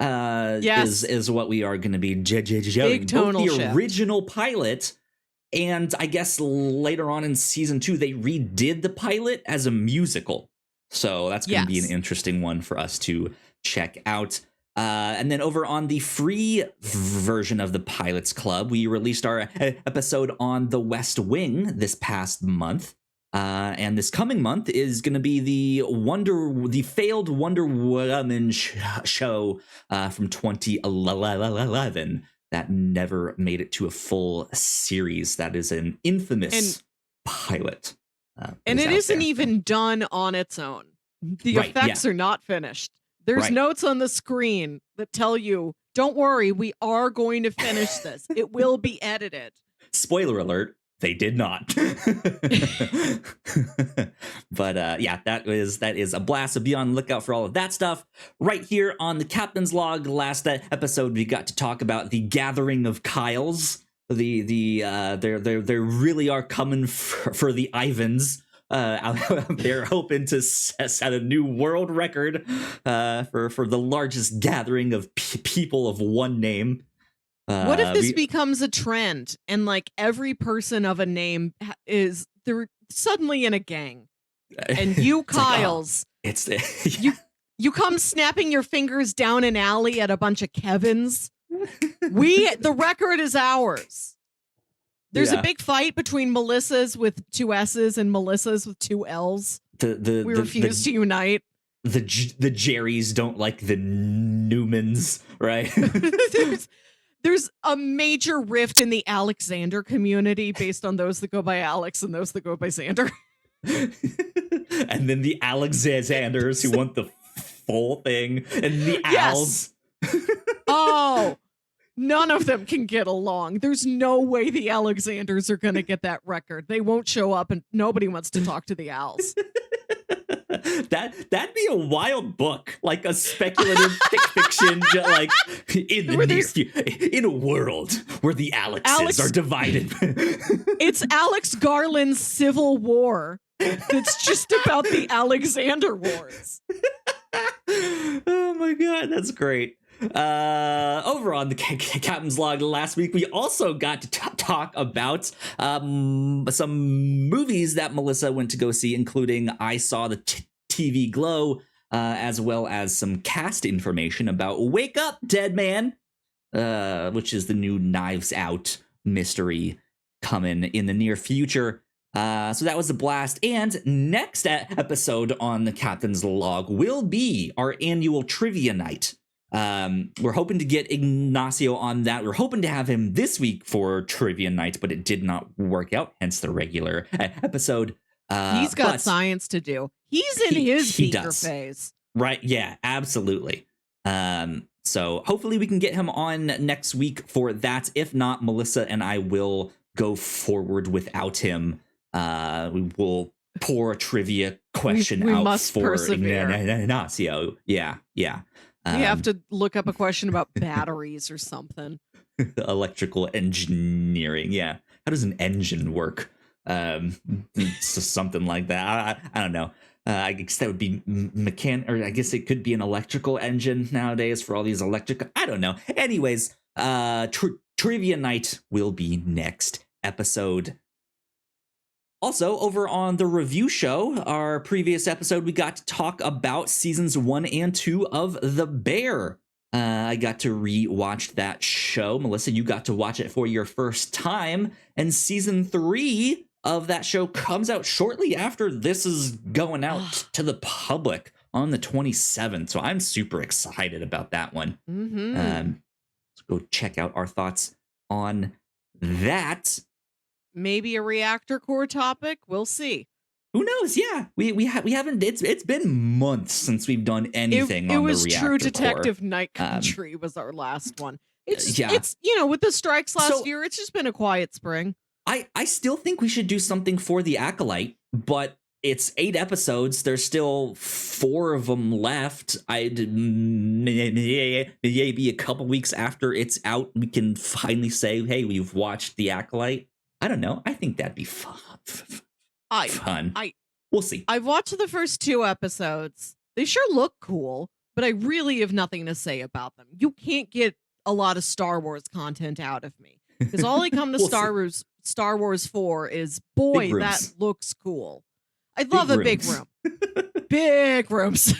is what we are going to be judging. Both the original pilot, and I guess later on in season 2, they redid the pilot as a musical. So that's going to be an interesting one for us to check out. And then over on the free version of the Pilots Club, we released our episode on The West Wing this past month. And this coming month is going to be the failed Wonder Woman show from 2011. that never made it to a full series. That is an infamous pilot. And it isn't even done on its own. The effects are not finished. There's notes on the screen that tell you, don't worry, we are going to finish this. It will be edited. Spoiler alert, they did not. But that is a blast. So be on the lookout for all of that stuff. Right here on the Captain's Log, last episode, we got to talk about the gathering of Kyles. They really are coming for the Ivans. They're hoping to set a new world record for the largest gathering of people of one name. What if this becomes a trend and like every person of a name they're suddenly in a gang, and you Kyles, you come snapping your fingers down an alley at a bunch of Kevins. The record is ours. There's a big fight between Melissas with 2 S's and Melissas with 2 L's. We refuse to unite. The Jerrys don't like the Newmans, right? There's a major rift in the Alexander community based on those that go by Alex and those that go by Xander. And then the Alexanders who want the full thing, and the Als. Oh, none of them can get along. There's no way the Alexanders are going to get that record. They won't show up, and nobody wants to talk to the Als. That'd be a wild book, like a speculative fiction, like in a world where the Alexes are divided. It's Alex Garland's Civil War. It's just about the Alexander Wars. Oh my god, that's great. Over on the Captain's Log last week, we also got to talk about some movies that Melissa went to go see, including I Saw the TV Glow, as well as some cast information about Wake Up, Dead Man, which is the new Knives Out mystery coming in the near future. So that was a blast. And next episode on the Captain's Log will be our annual trivia night. We're hoping to get Ignacio on that. We're hoping to have him this week for trivia night, but it did not work out, hence the regular episode. He's got science to do. He's in his beaker phase. Right, yeah, absolutely. So hopefully we can get him on next week for that. If not, Melissa and I will go forward without him. We will pour a trivia question we out must for persevere. Ignacio. Yeah. You have to look up a question about batteries or something. Electrical engineering. Yeah. How does an engine work? So something like that. I don't know. I guess that would be or I guess it could be an electrical engine nowadays for all these electric. I don't know. Anyways, trivia night will be next episode. Also, over on the review show, our previous episode, we got to talk about seasons 1 and 2 of The Bear. I got to re-watch that show. Melissa, you got to watch it for your first time. And season 3 of that show comes out shortly after this is going out to the public on the 27th. So I'm super excited about that one. Mm-hmm. Let's go check out our thoughts on that. Maybe a reactor core topic. We'll see. Who knows? Yeah, we haven't. It's been months since we've done anything. It was the True reactor Detective core. Night Country was our last one. It's with the strikes last year, it's just been a quiet spring. I still think we should do something for the Acolyte, but it's 8 episodes. There's still 4 of them left. Maybe a couple weeks after it's out, we can finally say, hey, we've watched the Acolyte. I don't know. I think that'd be fun. We'll see. I've watched the first 2 episodes. They sure look cool, but I really have nothing to say about them. You can't get a lot of Star Wars content out of me because all I come to Star Wars for is, boy, that looks cool. I'd love a big room. Big rooms.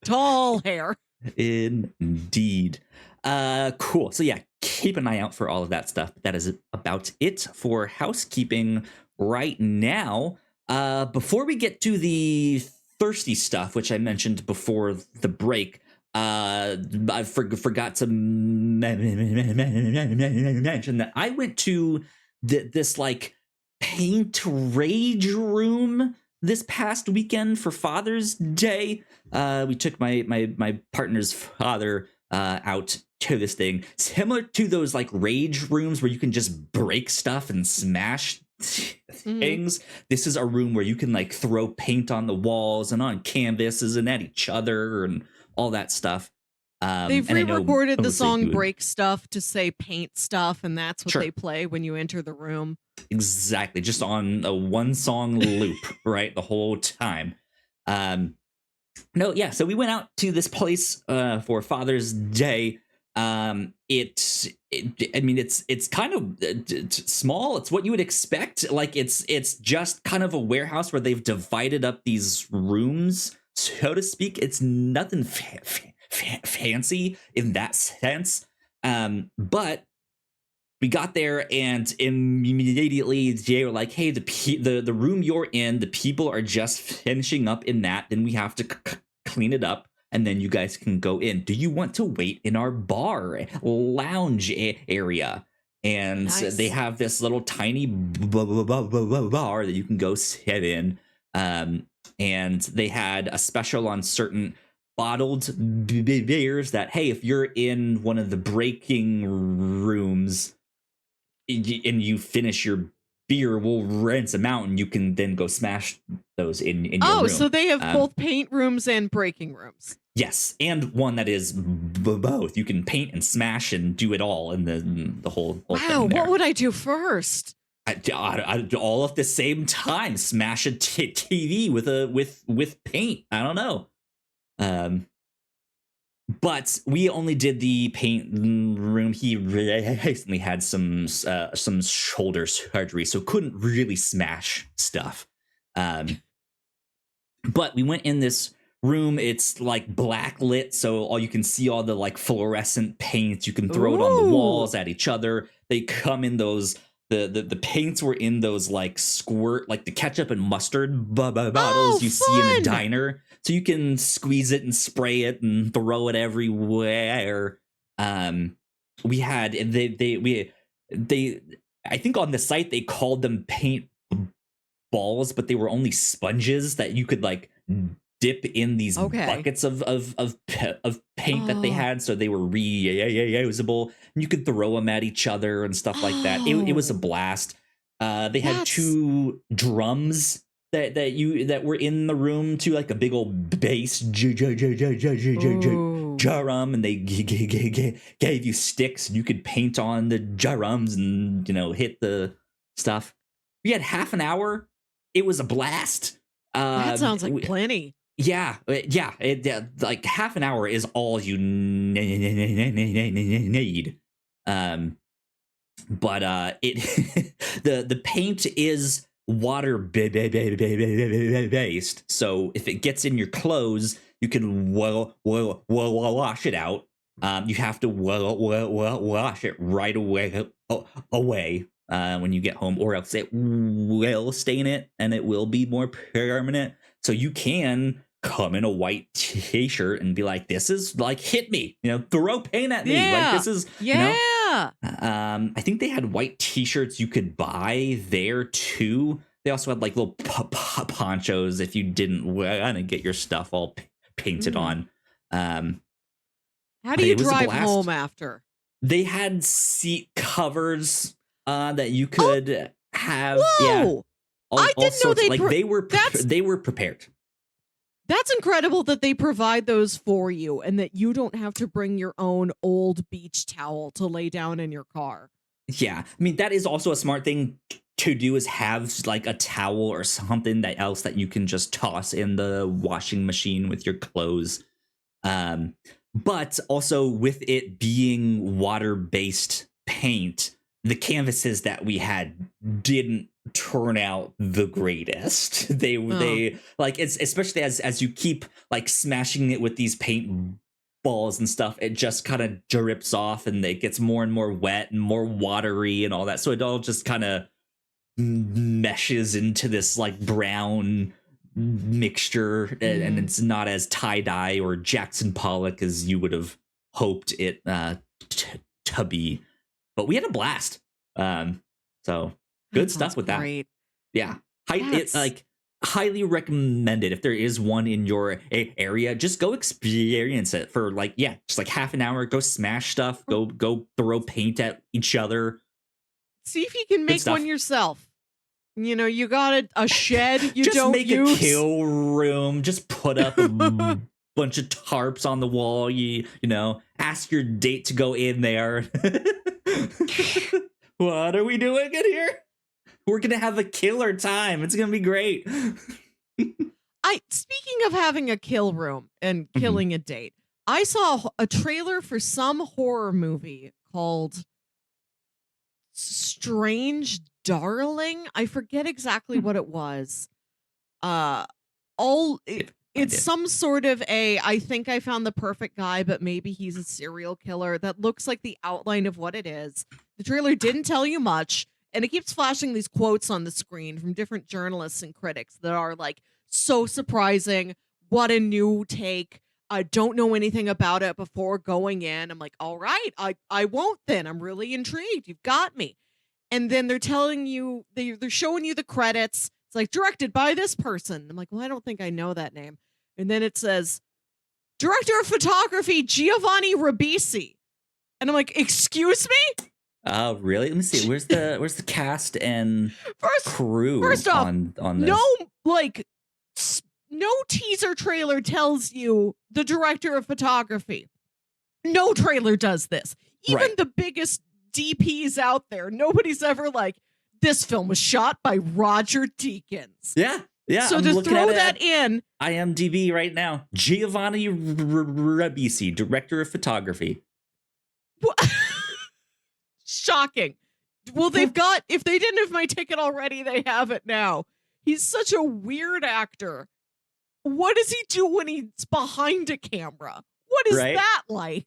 Tall hair. Indeed. Cool. So yeah, keep an eye out for all of that stuff. That is about it for housekeeping right now. Before we get to the thirsty stuff, which I mentioned before the break, I forgot to mention that I went to this like paint rage room this past weekend for Father's Day. We took my partner's father out to this thing, similar to those like rage rooms where you can just break stuff and smash things. This is a room where you can like throw paint on the walls and on canvases and at each other and all that stuff. They've and I know re-recorded the mostly you song would- "Break Stuff" to say "paint stuff," and that's what Sure. they play when you enter the room. Exactly, just on a one song loop, right, the whole time. No, yeah. So we went out to this place for Father's Day. I mean, it's kind of it's small. It's what you would expect. Like it's just kind of a warehouse where they've divided up these rooms, so to speak. It's nothing fancy in that sense. But we got there and immediately they were like, "Hey, the room you're in, the people are just finishing up in that. Then we have to clean it up, and then you guys can go in. Do you want to wait in our bar lounge area?" And Nice. they have this little tiny bar that you can go sit in. And they had a special on certain bottled beers that, hey, if you're in one of the breaking rooms and you finish your beer, we'll rinse them out and you can then go smash those in your room. So they have both paint rooms and breaking rooms. Yes, and one that is both. You can paint and smash and do it all in the whole Wow, thing there. what would I do first? I all at the same time, smash a TV with paint. I don't know. But we only did the paint room. He recently had some shoulder surgery, so couldn't really smash stuff. But we went in this room. It's like black lit, so all you can see all the like fluorescent paints. You can throw it on the walls at each other. They come in those. The paints were in those like squirt, like the ketchup and mustard bottles you see in a diner. So you can squeeze it and spray it and throw it everywhere. We had they I think on the site they called them paint balls, but they were only sponges that you could like dip in these buckets of paint that they had, so they were reusable, and you could throw them at each other and stuff like that. It was a blast. They had two drums that were in the room too, like a big old bass drum, and they gave you sticks and you could paint on the drums and hit the stuff. We had half an hour. It was a blast. That sounds like plenty. Yeah. Like half an hour is all you need. But the paint is water based, so if it gets in your clothes, you can wash it out. You have to wash it right away when you get home, or else it will stain it and it will be more permanent. So you can come in a white t-shirt and be like, "This is like, hit me, throw paint at me." Like this is, I think they had white t-shirts you could buy there too. They also had like little ponchos if you didn't want to get your stuff all painted on. How do you drive home after? They had seat covers that you could have. Whoa! Yeah. I didn't know they were prepared. That's incredible that they provide those for you and that you don't have to bring your own old beach towel to lay down in your car. Yeah. I mean, that is also a smart thing to do, is have like a towel or something else that you can just toss in the washing machine with your clothes. But also with it being water-based paint, the canvases that we had didn't turn out the greatest. They like, it's especially as you keep like smashing it with these paint balls and stuff, it just kind of drips off and it gets more and more wet and more watery and all that. So it all just kind of meshes into this like brown mixture, and it's not as tie-dye or Jackson Pollock as you would have hoped it to be. But we had a blast. So good stuff with great. that. Yeah. It's like highly recommended. If there is one in your area, just go experience it for just like half an hour. Go smash stuff. Go throw paint at each other. See if you can make one yourself. You know, you got a shed you just don't make use. A kill room. Just put up a bunch of tarps on the wall. You know, ask your date to go in there. What are we doing in here? We're gonna have a killer time. It's gonna be great. Speaking of having a kill room and killing a date, I saw a trailer for some horror movie called Strange Darling. I forget exactly what it was. It's some sort of I think I found the perfect guy, but maybe he's a serial killer. That looks like the outline of what it is. The trailer didn't tell you much, and it keeps flashing these quotes on the screen from different journalists and critics that are like, so surprising. What a new take. I don't know anything about it before going in. I'm like, all right, I won't then. I'm really intrigued. You've got me. And then they're telling you, they're showing you the credits. It's like, directed by this person. I'm like, well, I don't think I know that name. And then it says, director of photography, Giovanni Ribisi. And I'm like, excuse me? Oh, really? Let me see. Where's the cast and crew first off, on this? No teaser trailer tells you the director of photography. No trailer does this. Even the biggest DPs out there, nobody's ever like, this film was shot by Roger Deakins. Yeah. So to throw that in IMDb right now, Giovanni Ribisi, director of photography. Shocking. Well, if they didn't have my ticket already, they have it now. He's such a weird actor. What does he do when he's behind a camera? What is that like?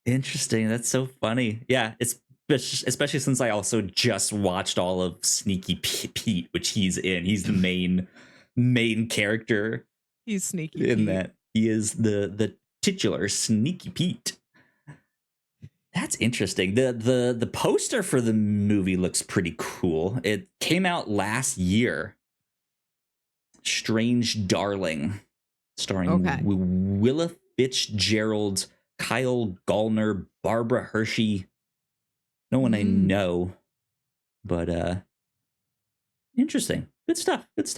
Interesting. That's so funny. Yeah, it's especially since I also just watched all of Sneaky Pete, which he's in. He's the main character. He's Sneaky in Pete. That. He is the titular Sneaky Pete. That's interesting. The poster for the movie looks pretty cool. It came out last year. Strange Darling, starring Willa Fitzgerald, Kyle Gallner, Barbara Hershey. No one I know, but interesting. Good stuff. It's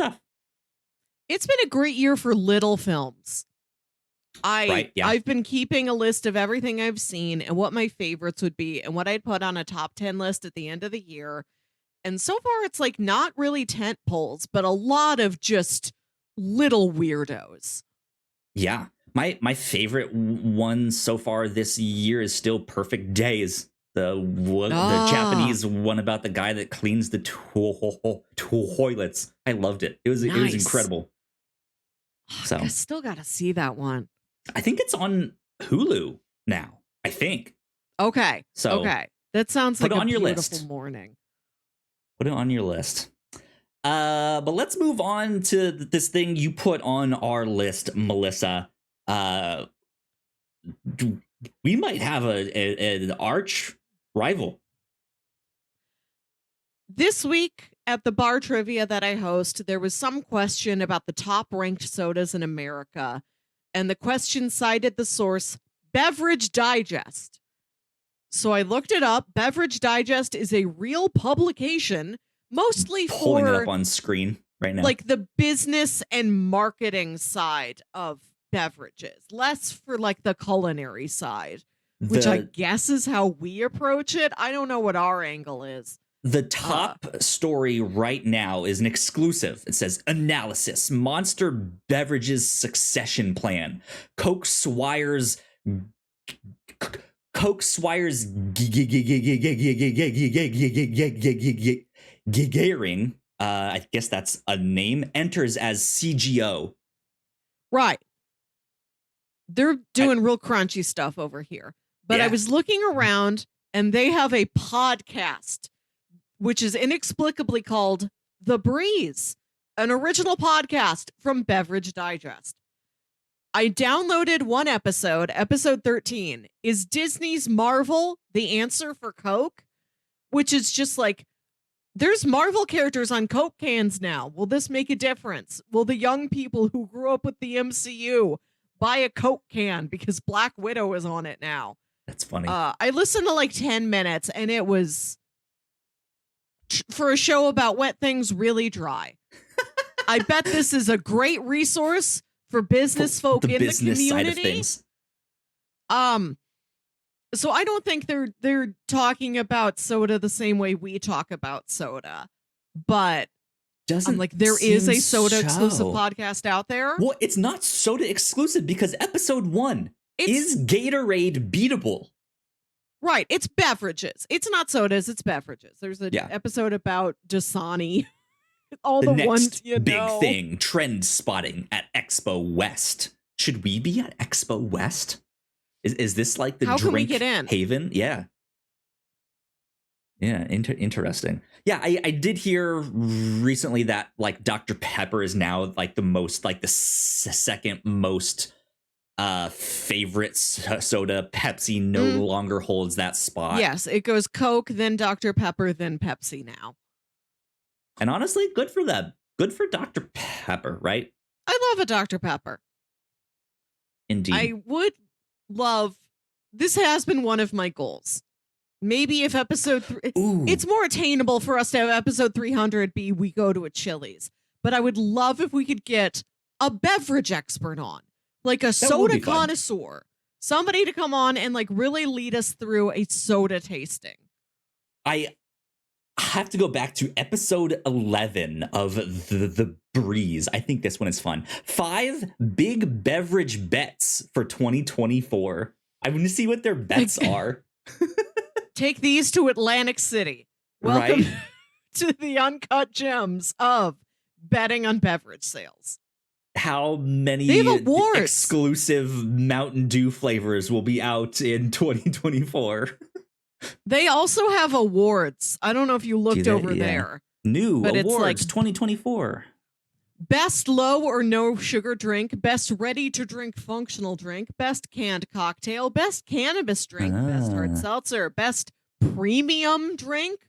been a great year for little films. I've been keeping a list of everything I've seen and what my favorites would be and what I'd put on a top 10 list at the end of the year. And so far, it's like not really tent poles, but a lot of just little weirdos. Yeah. My favorite one so far this year is still Perfect Days. The Japanese one about the guy that cleans the toilets. I loved it. It was incredible. So I still got to see that one. I think it's on Hulu now. I think. Okay. That sounds like a beautiful morning. Put it on your list. But let's move on to this thing you put on our list, Melissa. We might have an arch rival. This week at the bar trivia that I host, there was some question about the top ranked sodas in America. And the question cited the source Beverage Digest. So I looked it up. Beverage Digest is a real publication, mostly pulling it up on screen right now. Like the business and marketing side of beverages, less for like the culinary side, which I guess is how we approach it. I don't know what our angle is. The top story right now is an exclusive. It says analysis, Monster Beverages succession plan, Coke Swires Gagaring, I guess that's a name, enters as CGO. Right. They're doing real crunchy stuff over here. But I was looking around and they have a podcast, which is inexplicably called The Breeze, an original podcast from Beverage Digest. I downloaded one episode 13. Is Disney's Marvel the answer for Coke? Which is just like, there's Marvel characters on Coke cans now. Will this make a difference? Will the young people who grew up with the MCU buy a Coke can because Black Widow is on it now? That's funny. I listened to like 10 minutes and it was, for a show about wet things, really dry. I bet this is a great resource for business folk in the community. Side of things. So I don't think they're talking about soda the same way we talk about soda, but I'm like, there is a soda exclusive podcast out there. Well, it's not soda exclusive because episode 1 is Gatorade beatable. Right, it's beverages. It's not sodas, it's beverages. There's an episode about Dasani. All the next ones you big know. thing, trend spotting at Expo West. Should we be at Expo West? Is this like the How drink can we get in? haven? Yeah. Yeah, interesting. Yeah, I did hear recently that like Dr. Pepper is now like the most, like the second most favorite soda. Pepsi no longer holds that spot. Yes, it goes Coke, then Dr. Pepper, then Pepsi now. And honestly, good for them. Good for Dr. Pepper, right? I love a Dr. Pepper. Indeed. I would love, this has been one of my goals. Maybe if episode 3, it's more attainable for us to have episode 300 be we go to a Chili's. But I would love if we could get a beverage expert on, like a soda connoisseur, somebody to come on and like really lead us through a soda tasting. I have to go back to episode 11 of the Breeze. I think this one is fun. 5 big beverage bets for 2024. I want to see what their bets are. Take these to Atlantic City. Welcome to the uncut gems of betting on beverage sales. How many exclusive Mountain Dew flavors will be out in 2024? They also have awards. I don't know if you looked over there. New awards, it's like 2024. Best low or no sugar drink, best ready to drink functional drink, best canned cocktail, best cannabis drink, best hard seltzer, best premium drink.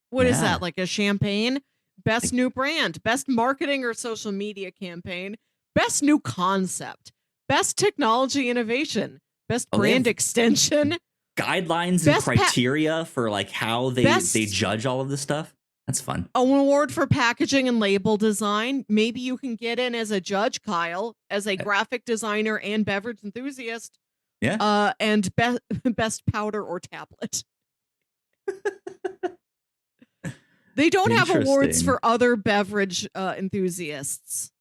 What is that? Like a champagne? Best new brand, best marketing or social media campaign, best new concept, best technology innovation, best brand extension. Guidelines and criteria for like how they judge all of this stuff. That's fun. An award for packaging and label design. Maybe you can get in as a judge, Kyle, as a graphic designer and beverage enthusiast. Yeah. And best powder or tablet. They don't have awards for other beverage enthusiasts.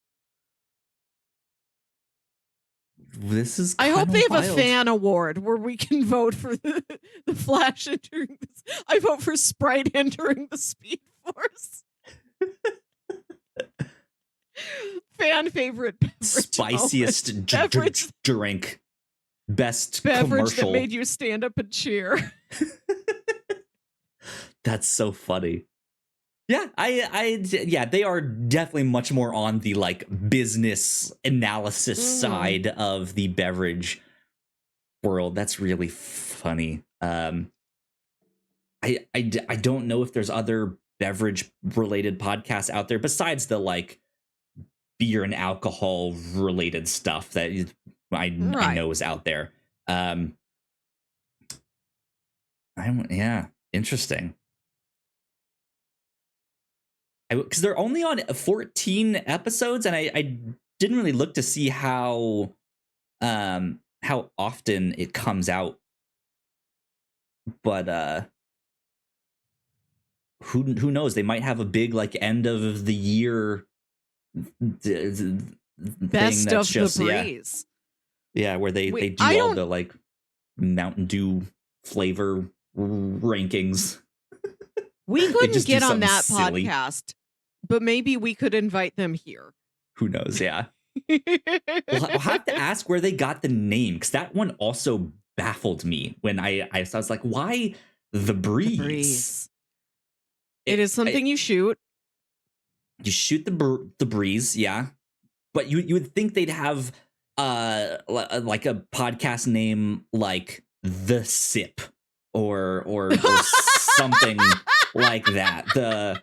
This is I hope they have a fan award where we can vote for the Flash entering this. I vote for Sprite entering the Speedforce. Fan favorite beverage. Spiciest drink. Best beverage commercial that made you stand up and cheer. That's so funny. Yeah, they are definitely much more on the like business analysis side of the beverage world. That's really funny. I don't know if there's other beverage related podcasts out there besides the like beer and alcohol related stuff that I know is out there. Interesting. Because they're only on 14 episodes, and I didn't really look to see how often it comes out. But who knows? They might have a big like end of the year best thing of the Breeze. Yeah, where they do all the like Mountain Dew flavor rankings. We couldn't get on that podcast. But maybe we could invite them here. Who knows? Yeah. We'll have to ask where they got the name, because that one also baffled me when I was like, why the Breeze? It is something you shoot. You shoot the breeze, yeah. But you would think they'd have like a podcast name like The Sip or something like that. The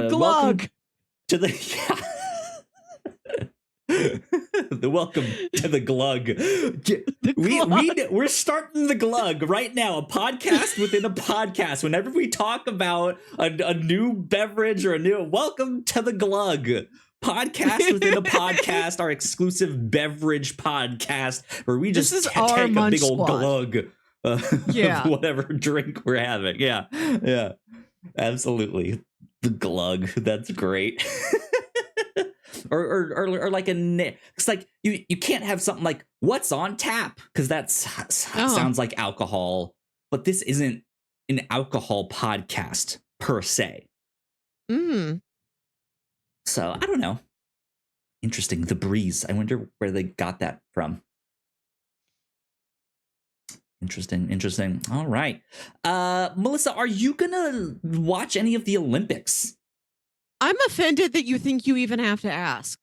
glug to the the welcome to the glug. We're starting the glug right now. A podcast within a podcast. Whenever we talk about a new beverage or a new welcome to the glug. Podcast within a podcast, our exclusive beverage podcast where we just take a big old glug of whatever drink we're having. Yeah, absolutely. The glug. That's great. or like it's like you can't have something like what's on tap because that sounds like alcohol, but this isn't an alcohol podcast per se. So I don't know. Interesting. The breeze. I wonder where they got that from. Interesting. All right. Melissa, are you gonna watch any of the Olympics? I'm offended that you think you even have to ask.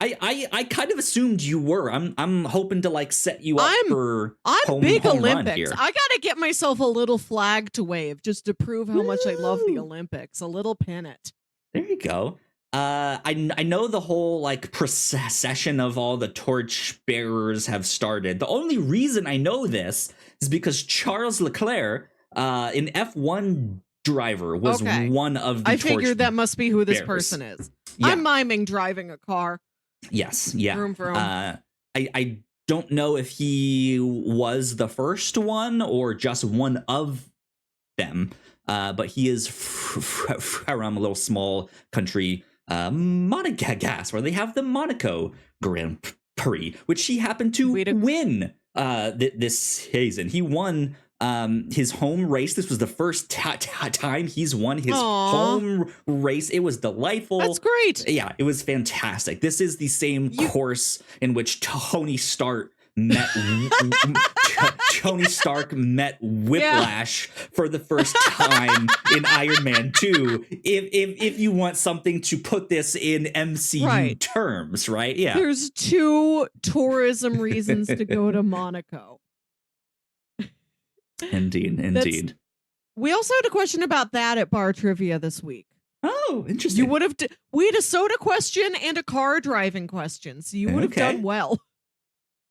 I kind of assumed you were. I'm hoping to like set you up for I'm big Olympics. I gotta get myself a little flag to wave just to prove how much I love the Olympics. A little pennant. There you go. I know the whole like procession of all the torch bearers have started. The only reason I know this is because Charles Leclerc, an F1 driver, was one of the I figured that must be who this bearers. Person is. Yeah. I'm miming driving a car. Yes, yeah. Vroom, vroom. I don't know if he was the first one or just one of them, but he is from a little small country, Monagas, where they have the Monaco Grand Prix, which he happened to win this season. He won his home race. This was the first time he's won his home race. It was delightful. That's great. Yeah, it was fantastic. This is the same course in which Tony Stark met Whiplash for the first time in Iron Man 2. If you want something to put this in MCU terms, right? Yeah. There's 2 tourism reasons to go to Monaco. Indeed. We also had a question about that at bar trivia this week. Oh, interesting. You would have. We had a soda question and a car driving question, so you would have done well.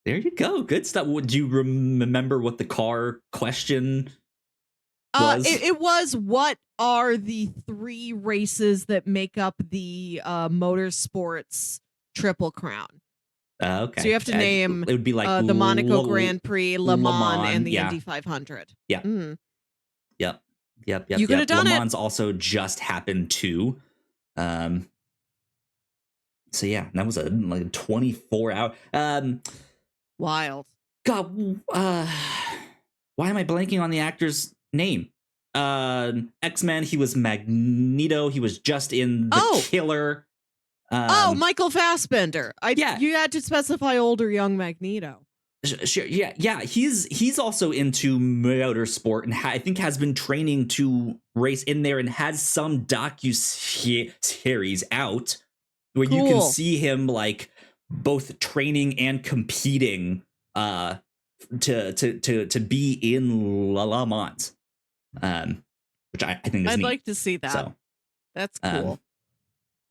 There you go. Good stuff. Would you remember what the car question was? It was, what are the 3 races that make up the motorsports Triple Crown? Okay. So you have to name it would be like the Monaco Grand Prix, Le Mans, and the Indy 500. Yeah. Yep. You could have done Le Mans also just happened to. So yeah, that was a 24-hour. Wild. God, why am I blanking on the actor's name? X-Men. He was Magneto. He was just in The Killer. Michael Fassbender. You had to specify old or young Magneto. Sure, yeah. He's also into motorsport and I think has been training to race in there and has some docuseries out where you can see him like both training and competing to be in Le Mans, which I think is I'd neat. like to see that. So, that's cool.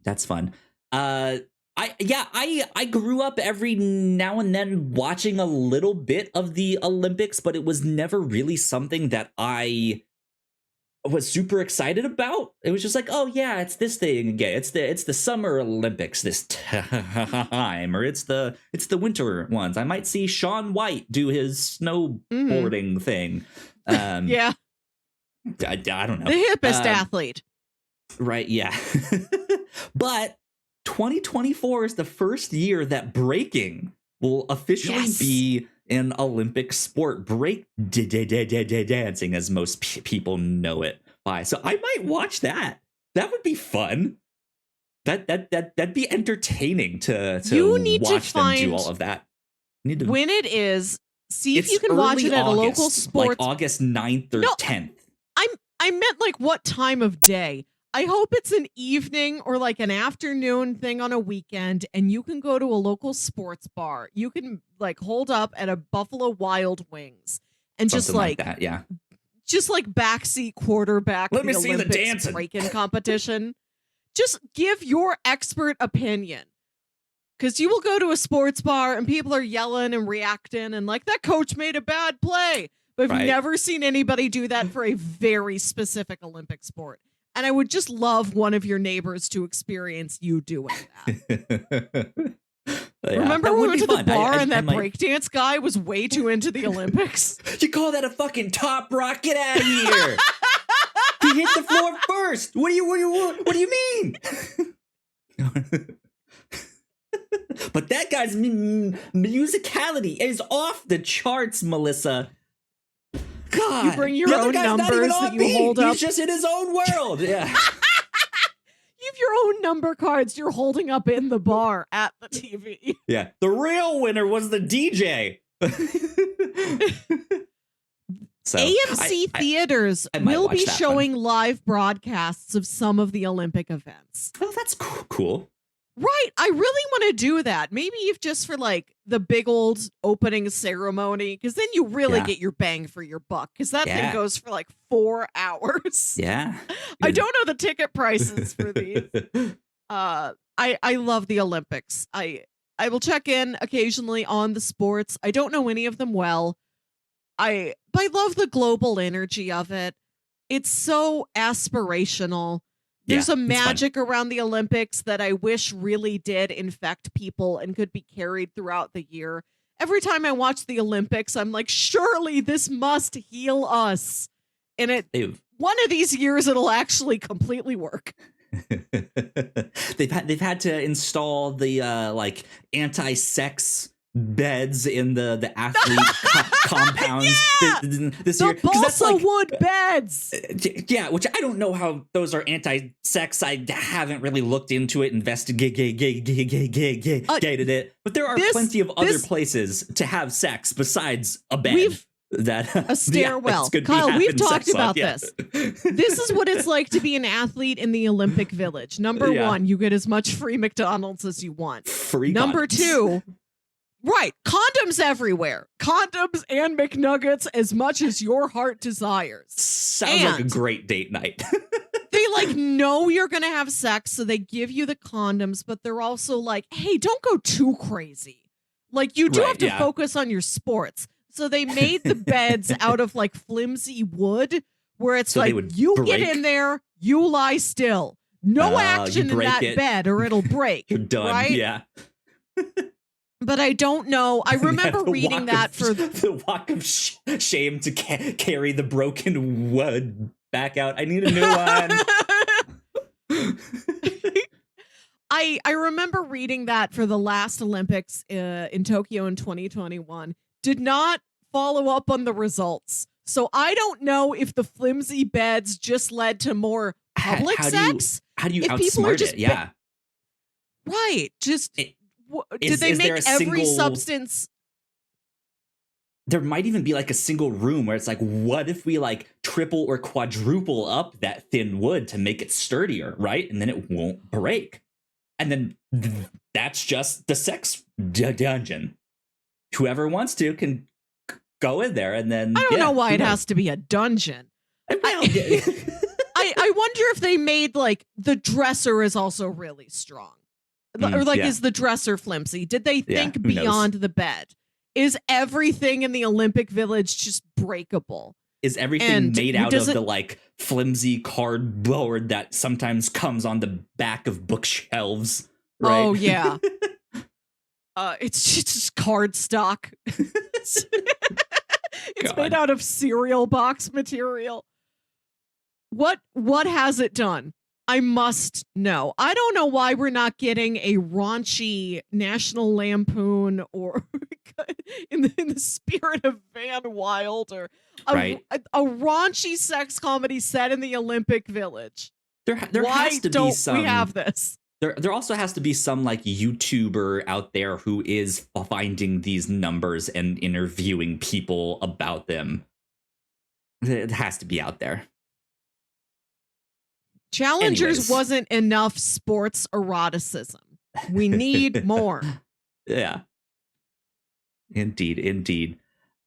That's fun. I grew up every now and then watching a little bit of the Olympics, but it was never really something that I was super excited about. It was just like, oh yeah, it's this thing again. It's the Summer Olympics this time, or it's the winter ones. I might see Shaun White do his snowboarding thing. Yeah. I don't know. The hippest athlete. Right, yeah. But 2024 is the first year that breaking will officially be an Olympic sport. Break dancing, as most people know it by. So I might watch that. That would be fun. That'd be entertaining to watch them do all of that. When it is, see if you can watch it at August, a local sports. like August 9th or 10th. I meant like what time of day. I hope it's an evening or like an afternoon thing on a weekend, and you can go to a local sports bar. You can like hold up at a Buffalo Wild Wings and Something like that, yeah. just like backseat quarterback Let me the see the Olympics dancing. break-in competition. Just give your expert opinion. Because you will go to a sports bar and people are yelling and reacting and like, that coach made a bad play. But I've Right. never seen anybody do that for a very specific Olympic sport. And I would just love one of your neighbors to experience you doing that. Yeah, Remember that when would we went be to the fun. bar and I that might- breakdance guy was way too into the Olympics? You call that a fucking top rock? Get out of here! He hit the floor first. What do you mean? But that guy's musicality is off the charts, Melissa. God, You bring your the other own guy's not even numbers on that you beat. hold up. He's just in his own world. Yeah. You have your own number cards you're holding up in the bar at the TV. Yeah. The real winner was the DJ. So, AMC theaters I might will watch be that showing live broadcasts of some of the Olympic events. Oh, that's cool. Right. I really want to do that. Maybe if just for like the big old opening ceremony, because then you really Yeah. get your bang for your buck, because that thing Yeah. goes for like 4 hours. Yeah. I don't know the ticket prices for these. I love the Olympics. I will check in occasionally on the sports. I don't know any of them well. I love the global energy of it. It's so aspirational. There's Yeah, a it's fun. magic around the Olympics that I wish really did infect people and could be carried throughout the year. Every time I watch the Olympics, I'm like, surely this must heal us. And one of these years it'll actually completely work. they've had to install the like anti-sex beds in the athlete compounds this year. The 'Cause that's balsa like, wood beds. yeah, which I don't know how those are anti-sex. I haven't really looked into it, investigated it. But there are plenty of other places to have sex besides a bed. A stairwell. Kyle, we've talked about this. This is what it's like to be an athlete in the Olympic Village. Number one, you get as much free McDonald's as you want. Number two, right, condoms everywhere. Condoms and McNuggets as much as your heart desires. Sounds like a great date night. They like know you're going to have sex, so they give you the condoms, but they're also like, hey, don't go too crazy. Like, you do have to focus on your sports. So they made the beds out of like flimsy wood where it's like you get in there, you lie still. No action in that bed or it'll break. You're done. Right? Yeah. But I don't know. I remember reading that for the walk of shame to carry the broken wood back out. I need a new one. I remember reading that for the last Olympics in Tokyo in 2021. Did not follow up on the results. So I don't know if the flimsy beds just led to more public sex. How do you if outsmart it? Yeah. Right. Just did they make every substance? There might even be like a single room where it's like, what if we like triple or quadruple up that thin wood to make it sturdier, right? And then it won't break. And then that's just the sex dungeon. Whoever wants to can go in there, and then I don't know why it has to be a dungeon. I wonder if they made like the dresser is also really strong, or like is the dresser flimsy? Did they think beyond the bed? Is everything in the Olympic Village just breakable? Is everything made out of the like flimsy cardboard that sometimes comes on the back of bookshelves? Right? Oh yeah. It's just card stock. It's made out of cereal box material. What has it done? I must know. I don't know why we're not getting a raunchy National Lampoon or in the spirit of Van Wilder, a raunchy sex comedy set in the Olympic Village. There has to be some. We have this. There also has to be some like YouTuber out there who is finding these numbers and interviewing people about them. It has to be out there. Challengers Anyways. wasn't enough sports eroticism. We need more. Yeah. Indeed.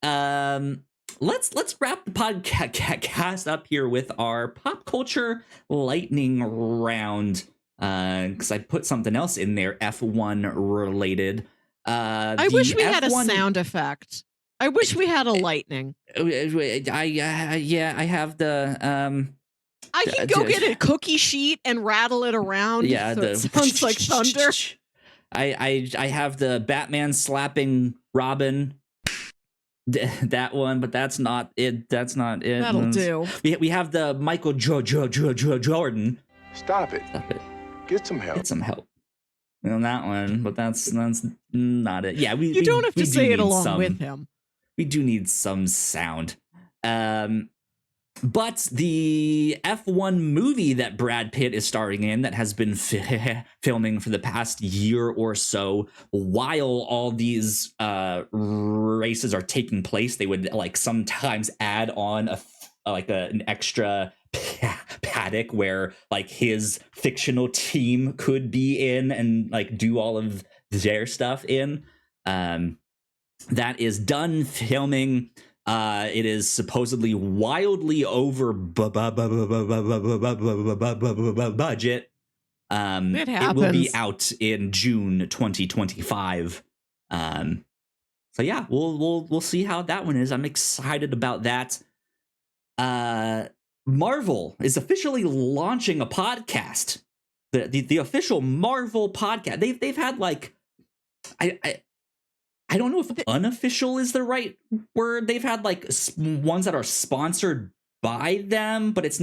Let's wrap the podcast up here with our pop culture lightning round. Because I put something else in there, F1 related. I wish we had a sound effect. I wish we had a lightning. I have the I can go get a cookie sheet and rattle it around. Yeah, so it sounds like thunder. I have the Batman slapping Robin. That one, but that's not it. That'll do. We have the Michael Jordan. Stop it. Get some help. On that one, but that's not it. Yeah, you don't have to say it along with him. We do need some sound. But the F1 movie that Brad Pitt is starring in, that has been filming for the past year or so, while all these races are taking place, they would like sometimes add on an extra paddock where like his fictional team could be in and like do all of their stuff in. That is done filming. It is supposedly wildly over budget. It happens. It will be out in June 2025. So yeah, we'll see how that one is. I'm excited about that. Marvel is officially launching a podcast. The official Marvel podcast. They've had like I don't know if unofficial is the right word. They've had like ones that are sponsored by them, but it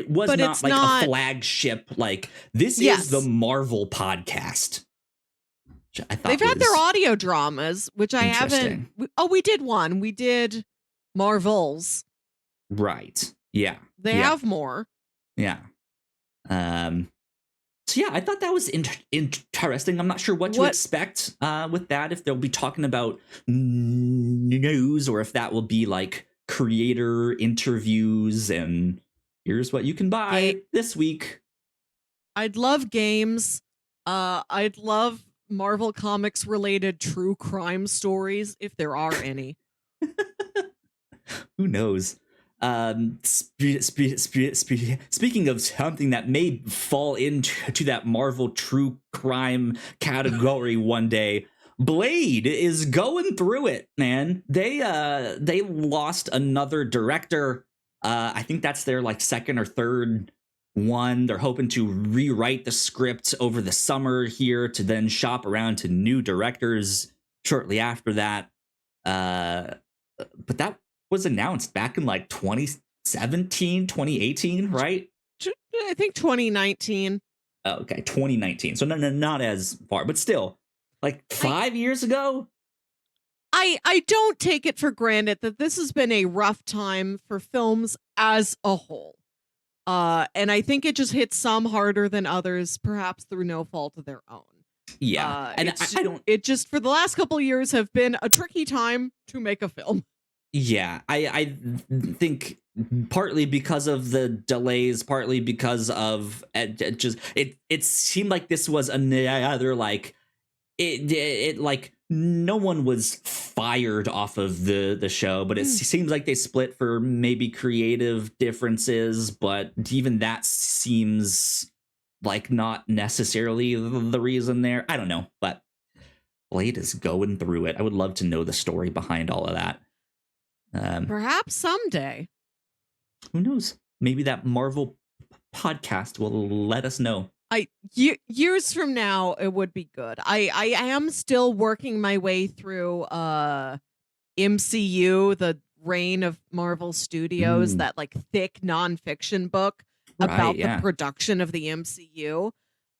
was not like a flagship. Like this is the Marvel podcast. I thought they've had their audio dramas, which I haven't. We did one. We did Marvels. Right. Yeah. They have more. Yeah. So yeah, I thought that was interesting. I'm not sure what to expect with that, if they'll be talking about news or if that will be like creator interviews and here's what you can buy this week. I'd love games. I'd love Marvel Comics related true crime stories, if there are any. Who knows? Speaking of something that may fall into that Marvel true crime category one day, Blade is going through it, man. They lost another director. I think that's their like second or third one. They're hoping to rewrite the script over the summer here to then shop around to new directors shortly after that. But that was announced back in like 2017, 2018, right? I think 2019. Oh, okay, 2019. So not as far, but still, like 5 years ago. I don't take it for granted that this has been a rough time for films as a whole. And I think it just hits some harder than others, perhaps through no fault of their own. Yeah. And it just for the last couple of years have been a tricky time to make a film. Yeah, I think partly because of the delays, partly because of it seemed like this was another like it like no one was fired off of the show, but it seems like they split for maybe creative differences, but even that seems like not necessarily the reason there. I don't know, but Blade is going through it. I would love to know the story behind all of that. Perhaps someday. Who knows? Maybe that Marvel podcast will let us know. Years from now, it would be good. I am still working my way through MCU, the Reign of Marvel Studios, that like thick nonfiction book about the production of the MCU.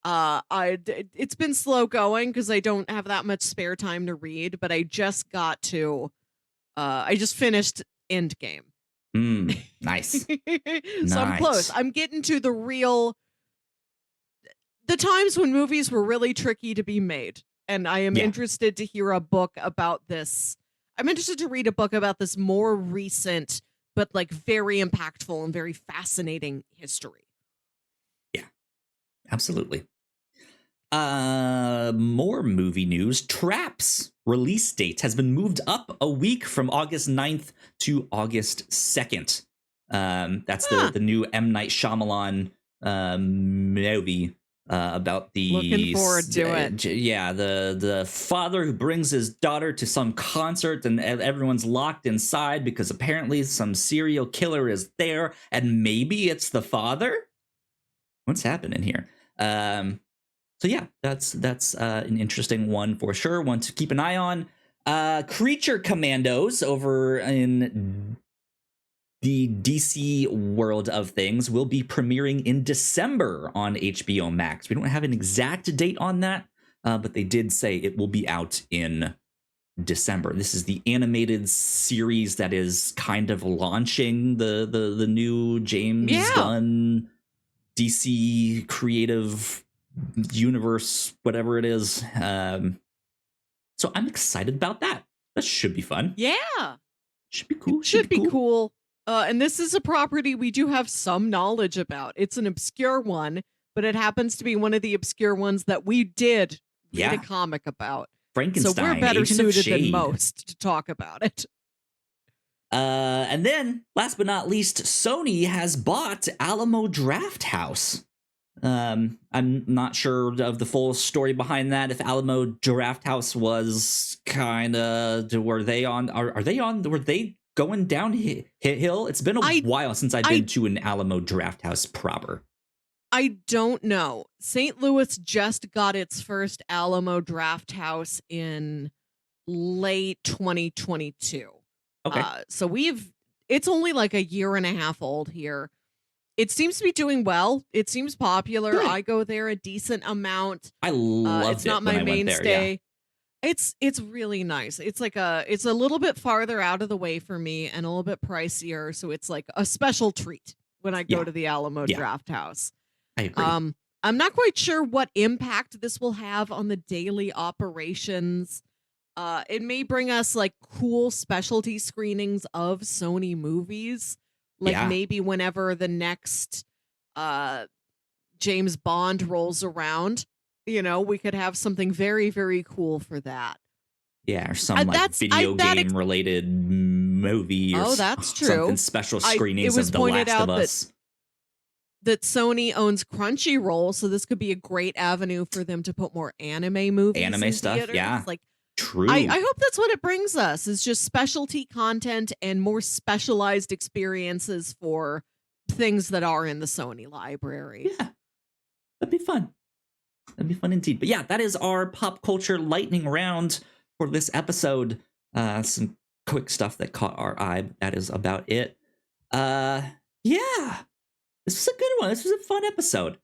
It's been slow going because I don't have that much spare time to read, but I just got to I just finished Endgame. Nice. So I'm close. I'm getting to the times when movies were really tricky to be made. And I am interested to hear a book about this. I'm interested to read a book about this more recent, but like very impactful and very fascinating history. Absolutely. More movie news. Traps release date has been moved up a week from August 9th to August 2nd. That's the new M. Night Shyamalan movie about the looking forward to it. The father who brings his daughter to some concert and everyone's locked inside because apparently some serial killer is there and maybe it's the father. What's happening here? So yeah, that's an interesting one for sure. One to keep an eye on. Creature Commandos over in the DC world of things will be premiering in December on HBO Max. We don't have an exact date on that, but they did say it will be out in December. This is the animated series that is kind of launching the new James Gunn DC creative universe, whatever it is. So I'm excited about that. That should be fun. Yeah. Should be cool. Should be cool. And this is a property we do have some knowledge about. It's an obscure one, but it happens to be one of the obscure ones that we did read a comic about. Frankenstein. So we're better Agent suited than most to talk about it. And then, last but not least, Sony has bought Alamo Drafthouse. I'm not sure of the full story behind that. If Alamo Drafthouse was kind of, were they going downhill? It's been a while since I've been to an Alamo Drafthouse proper. I don't know. St. Louis just got its first Alamo Drafthouse in late 2022. Okay. So it's only like a year and a half old here. It seems to be doing well. It seems popular. Good. I go there a decent amount. I loved it's not it when my I went mainstay. there, yeah. It's really nice. It's a little bit farther out of the way for me and a little bit pricier. So it's like a special treat when I go to the Alamo Drafthouse. I agree. I'm not quite sure what impact this will have on the daily operations. It may bring us like cool specialty screenings of Sony movies. Like maybe whenever the next James Bond rolls around, we could have something very, very cool for that. Yeah, or some video game related movie or that's true. Something special screenings of The Last of Us. That Sony owns Crunchyroll, so this could be a great avenue for them to put more anime movies in stuff, theaters. yeah. Like, true. I hope that's what it brings us, is just specialty content and more specialized experiences for things that are in the Sony library. Yeah, that'd be fun. That'd be fun indeed. But yeah, that is our pop culture lightning round for this episode. Some quick stuff that caught our eye. That is about it. Yeah. This was a good one. This was a fun episode.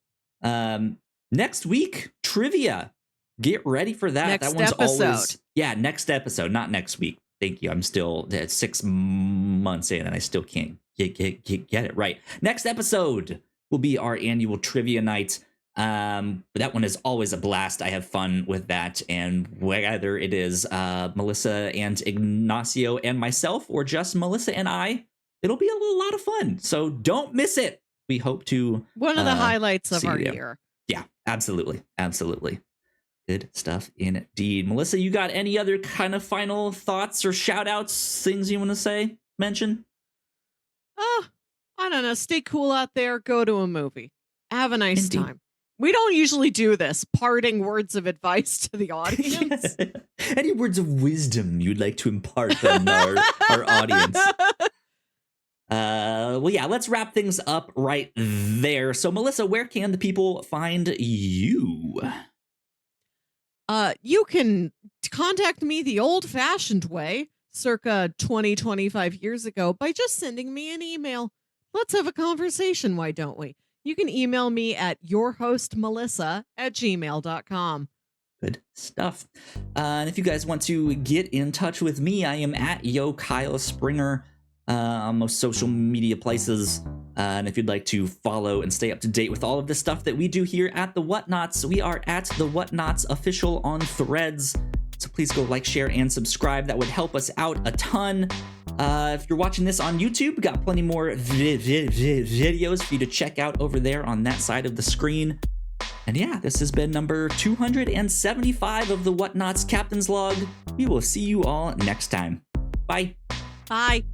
Next week, trivia. Get ready for that. Next that one's episode. Always next episode, not next week. Thank you. I'm still 6 months in and I still can't get it right. Next episode will be our annual trivia night. But that one is always a blast. I have fun with that, and whether it is Melissa and Ignacio and myself, or just Melissa and I, it'll be a lot of fun. So don't miss it. We hope to one of the highlights of our year. Yeah, absolutely. Good stuff indeed. Melissa, you got any other kind of final thoughts or shout outs, things you want to mention? I don't know. Stay cool out there. Go to a movie. Have a nice time. We don't usually do this. Parting words of advice to the audience. Any words of wisdom you'd like to impart on our audience? Well, yeah, let's wrap things up right there. So, Melissa, where can the people find you? You can contact me the old-fashioned way, circa 25 years ago, by just sending me an email. Let's have a conversation, why don't we? You can email me at yourhostmelissa@gmail.com. Good stuff. And if you guys want to get in touch with me, I am at YoKyleSpringer on most social media places. And if you'd like to follow and stay up to date with all of the stuff that we do here at the Whatnauts, we are at the Whatnauts Official on Threads. So please go like, share, and subscribe. That would help us out a ton. If you're watching this on YouTube, we got plenty more videos for you to check out over there on that side of the screen. And yeah, this has been number 275 of the Whatnauts Captain's Log. We will see you all next time. Bye. Bye.